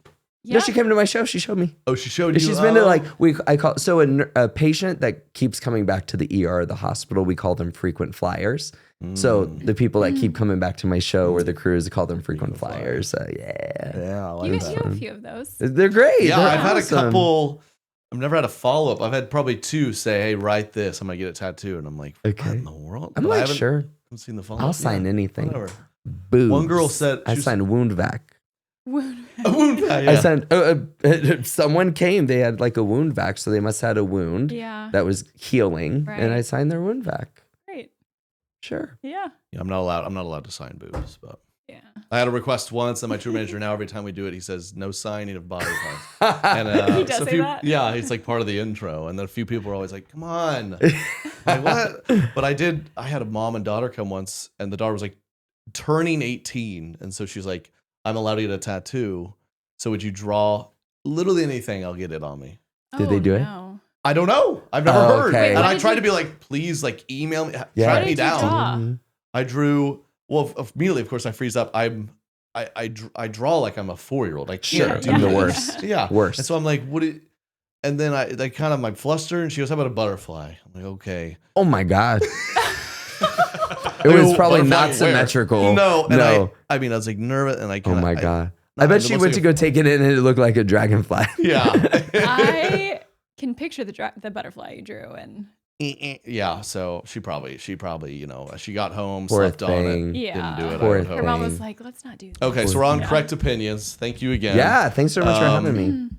Yeah. No, she came to my show. She showed me. Oh, she showed you. She's been to like I call so a patient that keeps coming back to the ER, the hospital. We call them frequent flyers. So the people that keep coming back to my show or the crews call them frequent flyers. Yeah, Yeah, I like You that. have a few of those. they're great. Yeah, They're I've had a awesome. couple. I've never had a follow up. I've had probably 2 say, "Hey, write this. I'm gonna get it tattooed," and I'm like, "What Okay. in the world?" I'm But I like, haven't, sure, haven't seen the follow up. I'll sign anything. Whatever. Boobs. One girl said I she was- signed wound vac. A wound vac, yeah. I signed. Someone came. They had like a wound vac, so they must have had a wound Yeah. that was healing, and I Right. signed their wound vac. Great. Sure. Yeah. Yeah, I'm not allowed to sign boobs, but Yeah. I had a request once, and my tour manager now every time we do it, he says no signing of body parts. And He does so a say few, that? yeah, it's like part of the intro, and then a few people are always like, "Come on," like what? But I had a mom and daughter come once, and the daughter was like turning 18, and so she's like, "I'm allowed to get a tattoo. So would you draw literally anything? I'll get it on me." Did they do it? No. I don't know. I've never Oh, heard. okay. And What I did tried you- to be like, please, like email me, Yeah. track What me did you down. draw? Mhm. I drew. Well, immediately, of course, I freeze up. I draw like I'm a 4-year-old. I can't. Sure, do I'm the this. worst. Yeah, Worst. And so I'm like, what? And then I kind of like fluster, and she goes, "How about a butterfly?" I'm like, "Okay." Oh my god. It I was go, probably "Butterfly not where?" symmetrical. No, and no. I mean, I was like nervous, and I Oh kinda, my god. no, I bet it she looks went like to a- go take it in and it looked like a dragonfly. Yeah. I can picture the butterfly you drew, and Yeah, so she probably, you know, she got home, Poor slept on thing. it, Yeah. didn't do it. Poor I would her hope. mom thing. was like, "Let's not do that." Okay, so we're on Yeah. correct opinions. Thank you again. Yeah, thanks so much for having me.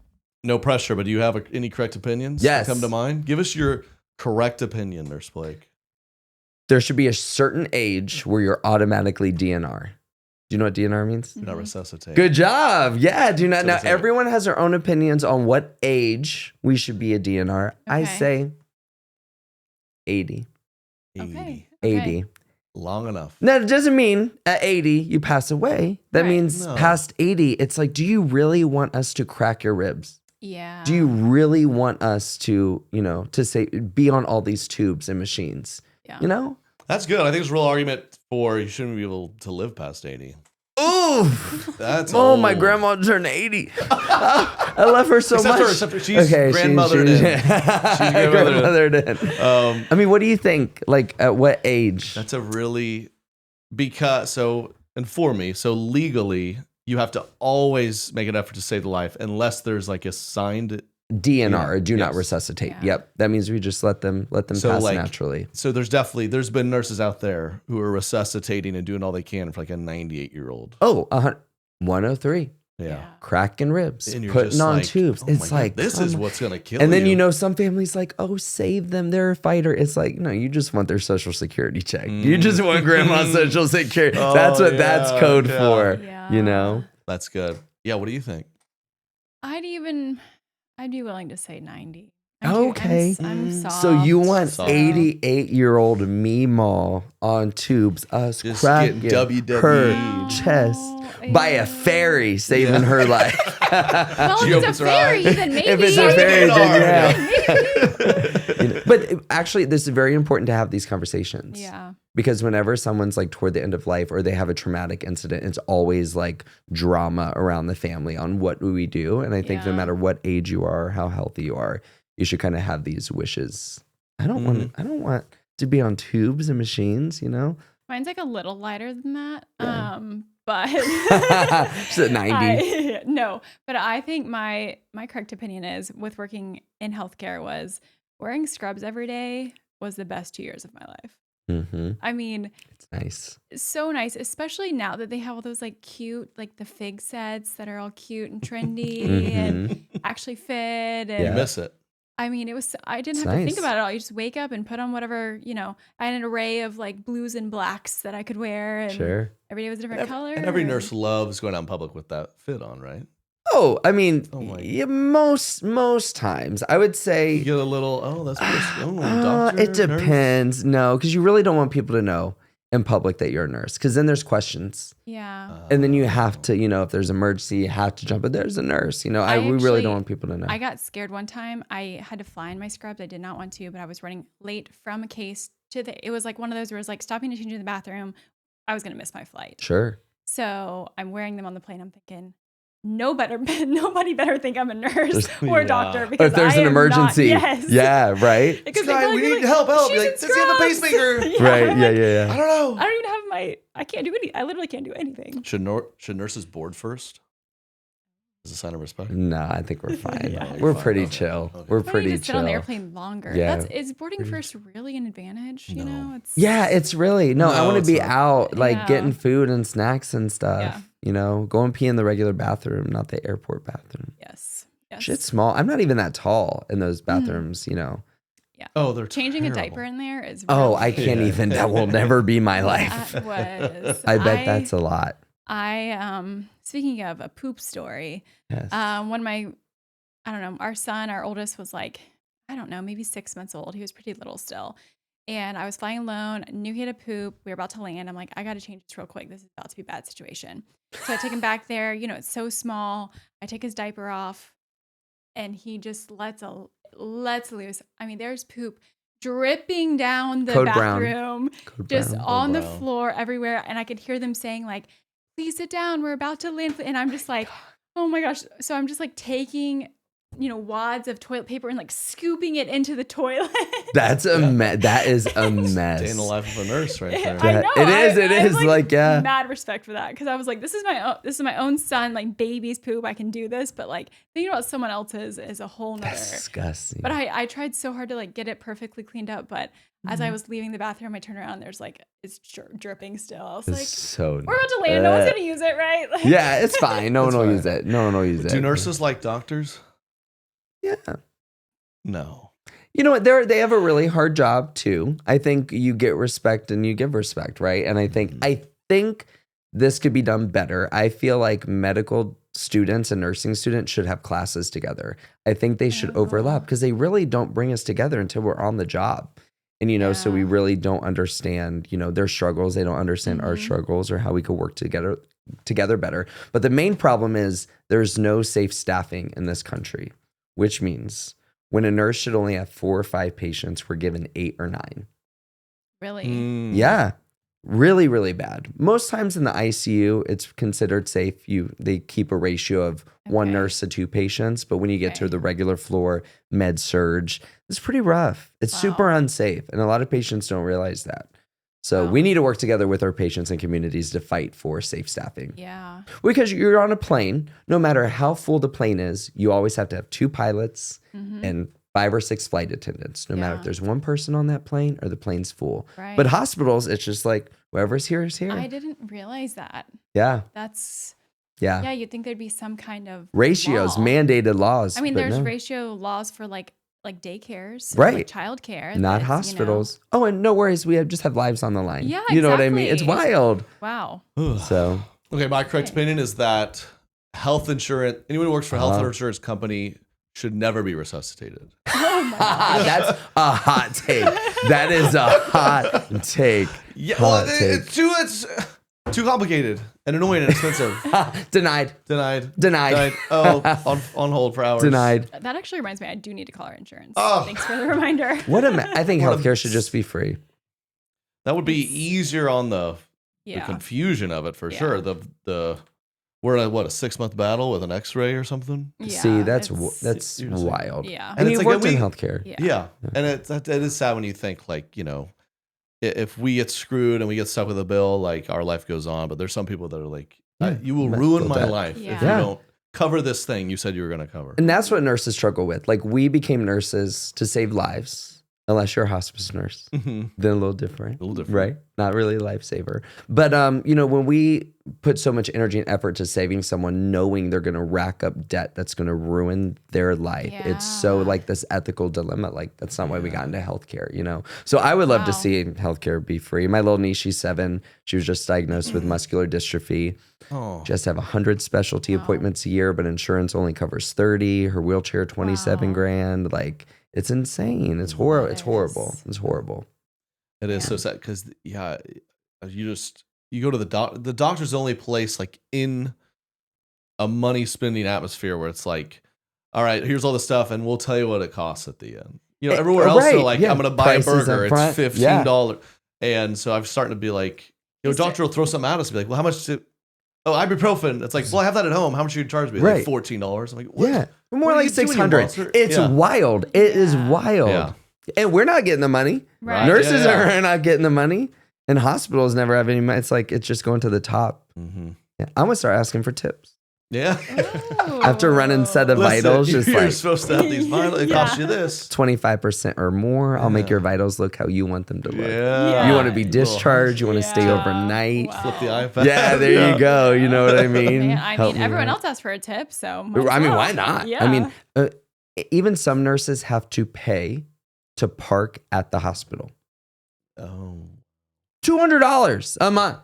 No pressure, but do you have any correct opinions Yes. that come to mind? Give us your correct opinion, Nurse Blake. There should be a certain age where you're automatically DNR. Do you know what DNR means? Do not resuscitate. Good job. Yeah, do not. So Now, it's like- everyone has their own opinions on what age we should be a DNR. I Okay. say 80. 80. Okay. 80. Long enough. Now, it doesn't mean at 80 you pass away. That Right. means No. past 80, it's like, do you really want us to crack your ribs? Yeah. Do you really want us to, you know, to say, be on all these tubes and machines? Yeah. You know? That's good. I think there's a real argument for you shouldn't be able to live past 80. Oof. That's Oh, my old. grandma turned 80. I love her so Except much. except for she's grandmothered in. She's grandmothered in. I mean, what do you think? Like, at what age? That's a really, because, so inform me. So legally, you have to always make an effort to save the life unless there's like a signed. DNR, do not Yes. resuscitate. Yeah. Yep. That means we just let them So, pass like, naturally. So there's been nurses out there who are resuscitating and doing all they can for like a 98-year-old. Oh, 103. Yeah. Cracking ribs, And you're putting just on like, tubes. oh my It's God, like, this come is on. what's gonna kill And then you know some families like, oh, save them. They're a fighter. It's like, no, you just want their social security check. You just want grandma's social security. Oh, That's what that's yeah, code yeah. for. Yeah. You know? That's good. Yeah. What do you think? I'd be willing to say 90. Okay. I'm soft. So you want Soft. 88-year-old Meemaw on tubes, us Just cracking getting WWE. her chest by a fairy saving Yeah. her life. Well, She if opens it's a her fairy, eye. then maybe. If it's a fairy, then Yeah. You know, but actually, this is very important to have these conversations. Yeah. Because whenever someone's like toward the end of life or they have a traumatic incident, it's always like drama around the family on what do we do. And I think no Yeah. matter what age you are, how healthy you are, you should kind of have these wishes. I don't want to be on tubes and machines, you know? Mine's like a little lighter than that. Yeah. But Just at 90. No, but I think my correct opinion is with working in healthcare was wearing scrubs every day was the best 2 years of my life. Mm-hmm. I mean, It's nice. so nice, especially now that they have all those like cute, like the fig sets that are all cute and trendy and actually fit. And You miss it. I mean, I didn't It's have to think nice. about it all. You just wake up and put on whatever, I had an array of like blues and blacks that I could wear. And Sure. every day was a different color. And every nurse loves going out in public with that fit on, right? Oh, I mean, Oh my- yeah, most times I would say You get a little, that's doctor. it nurse? depends. No, because you really don't want people to know in public that you're a nurse, because then there's questions, Yeah. and then you have to, if there's emergency, you have to jump. But there's a nurse, we really actually- don't want people to know. I got scared one time. I had to fly in my scrubs. I did not want to, but I was running late from a case it was like one of those where it was like stopping to change in the bathroom. I was going to miss my flight. Sure. So I'm wearing them on the plane. I'm thinking, nobody better think I'm a nurse or Yeah. a doctor Or because if there's I an am emergency. Not, yes. Yeah, right? Because Guy, they'd we be need help. "She's Be in like, does he have a scrubs." pacemaker? Yeah, Right. I'm Yeah, like, yeah, I yeah. don't know. I don't even have I can't do I literally can't do anything. Should nurses board first? As a sign of respect? No, I think we're fine. Yeah. We're Fine. pretty Okay. chill. Okay. We're But you pretty just sit on the chill. airplane longer. Yeah. Is boarding first really an advantage? You No. know, it's Yeah, it's really no. I No, want to it's be not. out, like Yeah. getting food and snacks and stuff. Yeah. You know, go and pee in the regular bathroom, not the airport bathroom. yes. Shit's small. I'm not even that tall in those bathrooms. You know. Oh, they're Changing terrible. a diaper in there is. Oh, really, I can't Yeah. even. That will never be my life. That was. I bet that's a lot. Speaking of a poop story, Yes. when I don't know, our son, our oldest was like, I don't know, maybe 6 months old. He was pretty little still. And I was flying alone, knew he had a poop. We were about to land. I'm like, I got to change this real quick. This is about to be a bad situation. So I take him back there. You know, it's so small. I take his diaper off and he just lets loose. I mean, there's poop dripping down the Code brown. bathroom, Code just brown. on the brown. floor everywhere. And I could hear them saying like, please sit down. We're about to land. And I'm just like, oh my gosh. So I'm just like taking, wads of toilet paper and like scooping it into the toilet. That's a mess. That is a mess. Day in the life of a nurse right there. I know. It is. I It have, is. Like, yeah. Mad respect for that. Cause I was like, this is my own son, like baby's poop. I can do this. But like thinking about someone else's is a whole nother. That's disgusting. But I tried so hard to like get it perfectly cleaned up. But as I was leaving the bathroom, I turned around, there's like, it's dripping still. I was It's like, so. we're about to land. No one's going to use it, right? Like, Yeah, it's fine. No one It's will fine. use it. No one will use it. Do nurses like doctors? Yeah. No. You know what? They have a really hard job too. I think you get respect and you give respect, right? And I think this could be done better. I feel like medical students and nursing students should have classes together. I think they should overlap because they really don't bring us together until we're on the job. And so we Yeah. really don't understand, their struggles. They don't understand our struggles or how we could work together better. But the main problem is there's no safe staffing in this country, which means when a nurse should only have 4 or 5 patients, we're given 8 or 9. really? Mm. Yeah. Really, really bad. Most times in the ICU, it's considered safe. They keep a ratio of 1 Okay. nurse to 2 patients, but when you get to Okay. the regular floor, med surge, it's pretty rough. It's super Wow. unsafe, and a lot of patients don't realize that. So Wow. we need to work together with our patients and communities to fight for safe staffing. Yeah. Because you're on a plane, no matter how full the plane is, you always have to have 2 pilots Mhm. and 5 or 6 flight attendants, no matter if Yeah. there's 1 person on that plane or the plane's full. Right. But hospitals, it's just like whoever's here is here. I didn't realize that. Yeah. That's, Yeah. yeah, you'd think there'd be some kind of Ratios, law. mandated laws. I mean, but there's no. ratio laws for like daycares, Right. Like childcare, Not hospitals. Oh, and no worries. We just have lives on the line. Yeah, You know what I mean? It's exactly. wild. Wow. So, Okay, my correct opinion is that health insurance, anyone who works for a health insurance company should never be resuscitated. Oh my God. that's a hot take. That is a hot take. Yeah, Hot well, take. it's too complicated and annoying and expensive. Denied. Denied. Oh, on hold for hours. Denied. That actually reminds me, I do need to call our insurance. Oh. Thanks for the reminder. I think What a- healthcare should just be free. That would be easier on the Yeah. confusion of it for Yeah. sure. We're in a 6-month battle with an X-ray or something. Yeah, See, that's it's- seriously. wild. Yeah. And it's you've like, worked in healthcare. Yeah. Yeah, and it is sad when you think like if we get screwed and we get stuck with a bill, like our life goes on. But there's some people that are like, Yeah, you will medical ruin my debt. life if you Yeah. don't cover this thing you said you were going to cover. And that's what nurses struggle with. Like, we became nurses to save lives, unless you're a hospice nurse. Mhm. Then a little different. A little different. Right? Not really a lifesaver. But when we put so much energy and effort to saving someone, knowing they're gonna rack up debt that's gonna ruin their life. It's so Yeah. like this ethical dilemma. Like, that's not why we got into healthcare. So I would love to Wow. see healthcare be free. My little niece, she's 7. She was just diagnosed with muscular dystrophy. Oh, She has to have 100 specialty appointments a year, but insurance only covers 30. Her wheelchair, 27 Wow. grand. Like, it's insane. It's horrible. That It's horrible. is. It's horrible. it is so sad because you go to the doctor's the only place like in a money spending atmosphere where it's like, all right, here's all the stuff and we'll tell you what it costs at the end. Everywhere else they're right, like, yeah. I'm gonna buy a Prices burger, up it's front, $15. And so I'm starting to be like, doctor will throw something at us and be like, well, how much Oh, ibuprofen. It's like, well, I have that at home. How much are you charge me? Right. Like $14. I'm like, what? Yeah, more What are like you doing, you 600. monster? It's Yeah. wild. It is wild. Yeah. And we're not getting the money. Right. Nurses Yeah. are not getting the money, and hospitals never have any money. It's like it's just going to the top. Mm-hmm. Yeah. I'm gonna start asking for tips Yeah. after running set of vitals. Just you're like supposed to have these vitals. It costs you this. 25% or more. I'll make Yeah. your vitals look how you want them to look. Yeah. You want to be discharged. You want to stay Yeah. overnight. Wow. Flip the iPad. Yeah, there you go. You know what I mean? Man, I Help mean, me everyone out. else asks for a tip, so I mean, why well. not? Yeah. I mean, even some nurses have to pay to park at the hospital. Oh. $200 a month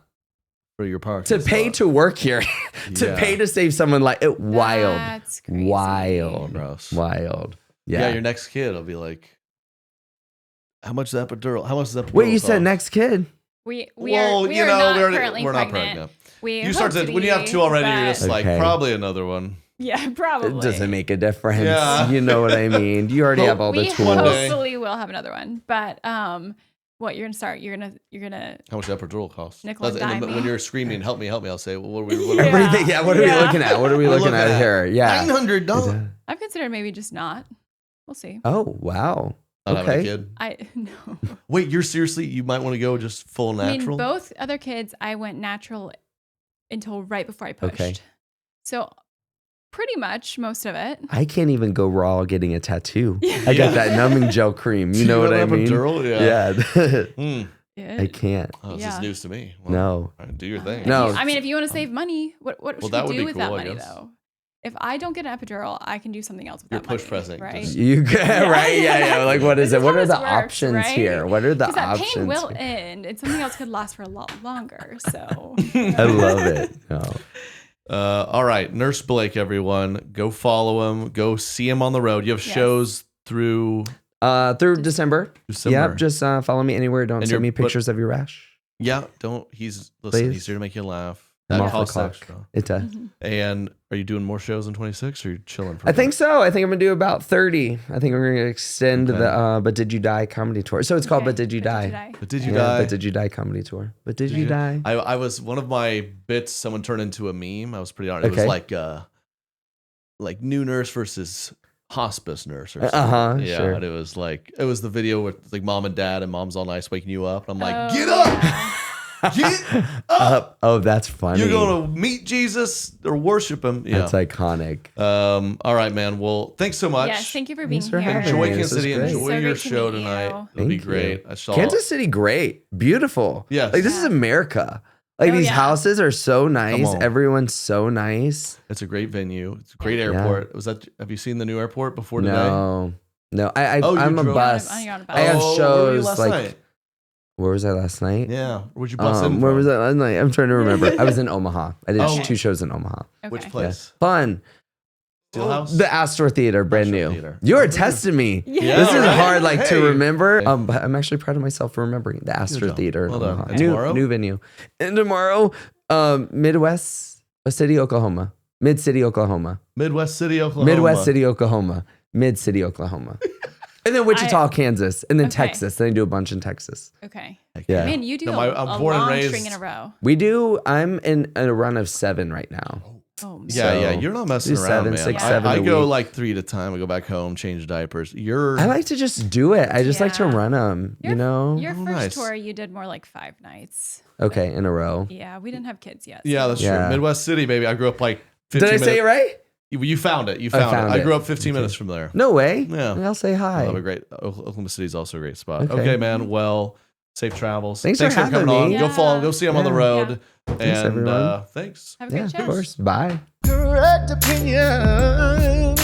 For your parking to pay spot. to work here, to Yeah. pay to save someone like it. Wild, That's crazy. wild, Gross. wild. Yeah. Yeah. Your next kid will be like, how much is that epidural? How much is that epidural? Wait, you said cost? next kid? We Well, are, we you are know, not we already- currently we're not pregnant. pregnant. We You start hope to, when you have two already, you're just but- like, Okay. probably another one. yeah, probably. It doesn't make a difference. Yeah. You know what I mean? You already Well, have all the we tools. One day. hopefully will have another one, but what you're gonna start? You're gonna How much that epidural cost? Nickel and That's- and dime when me. you're screaming, help me, I'll say, well, what are we? Yeah. What are we Everything. Yeah. What are we Yeah. looking at? What are we We're looking looking at at here? Yeah. $900. I've considered maybe just not. We'll see. Oh wow. Not having a Okay. kid. I no. Wait, you're seriously? You might want to go just full I natural. mean, both other kids, I went natural until right before I pushed. Okay. So pretty much most of it. I can't even go raw getting a tattoo. I Yeah. got that numbing gel cream. You Do know what have I an mean? epidural? Yeah. Yeah. Hmm. I can't. Oh, this Yeah. is news to me. Well, No. all right, do your thing. No. I mean, if you want to save money, what should that we would do be with cool, that I money guess. though? If I don't get an epidural, I can do something else with You're that money. push pressing, right? just- You right? Yeah. Like what is This it? What how are the this works, options right? here? What are the Because that options? pain will here? end, and something else could last for a lot longer. So I love it. No. All right, Nurse Blake, everyone, go follow him. Go see him on the road. You have Yes. shows through Through December. December. Yep. Just follow me anywhere. Don't And send you're- me but- pictures of your rash. Yeah, don't. He's listen. Please. He's here to make you laugh. I'm That off the costs clock. extra. It does. And are you doing more shows in 26, or are you chilling? For I think so. I think I'm gonna do about 30. I think we're gonna extend Okay. the But Did You Die comedy tour. So it's called Okay, But Did You Die? But did you Yeah, die? But Did You Die comedy tour. But Did You Die? I was one of my bits. Someone turned into a meme. I was pretty honest. It Okay. was like new nurse versus hospice nurse or something. Uh-huh, Yeah, sure. and it was the video with like mom and dad, and mom's all nice waking you up. And I'm like, Oh, get up, yeah. get up. Oh, that's funny. You're going to meet Jesus or worship him. Yeah. That's iconic. All right, man. Well, thanks so much. Yes, thank you for being Thanks for here. having Enjoy me. Kansas This is City. great. Enjoy So your great to show meet tonight. you. It'll be Thank you. great. I saw Kansas City, great. Beautiful. Yes. Like, this is America. Like, Oh, these yeah. houses are so nice. on. Everyone's so nice. It's a great venue. It's a great airport. Have you seen the new airport before today? No. Oh, you I'm a drove- bus. You're on a bus. I have Oh, where were you shows last like, night? where was I last night? Yeah. Where'd you bus in Where from? was I last night? I'm trying to remember. I was in Omaha. I did Oh. 2 shows in Omaha. Okay. Which place? Fun. Steel House? The Astor Theater, brand Astor new. Theater. You are testing me. Yeah. This is right? hard, like to Hey. remember. But I'm actually proud of myself for remembering the Astor job. Theater. in Well done. Omaha. And tomorrow? New venue. And tomorrow, Midwest City, Oklahoma. Mid-City, Oklahoma. Midwest City, Oklahoma. Midwest City, Oklahoma. Mid-City, Oklahoma. And then Wichita, Kansas. And then Okay. Texas. Then I do a bunch in Texas. Okay. Yeah. Man, you do No, a I'm born and long raised- string in a row. I'm in a run of 7 right now. Oh, man. Yeah, yeah. So, You're not messing do around, 7, man. 6, Yeah. 7 I a go week. like 3 at a time. I go back home, change diapers. You're I like to just do it. I just like to Yeah. run them, you Your- know? Your Oh, first nice. tour, you did more like 5 nights. Okay, in a row. Yeah, we didn't have kids yet. yeah, so- that's Yeah. true. Midwest City, baby. I grew up like 15 Did I minutes. say it right? You found it. You I found, found it. I it. grew up 15 minutes from there. No way. Yeah. I'll say hi. I love a great Oklahoma City is also a great spot. Okay. Okay, man. Well, safe travels. Thanks for coming having on. me. Go follow him. Yeah. Go see him on the Yeah. road. Thanks, And everyone. thanks. Have a Yeah, great show. of course. Bye. Correct opinion.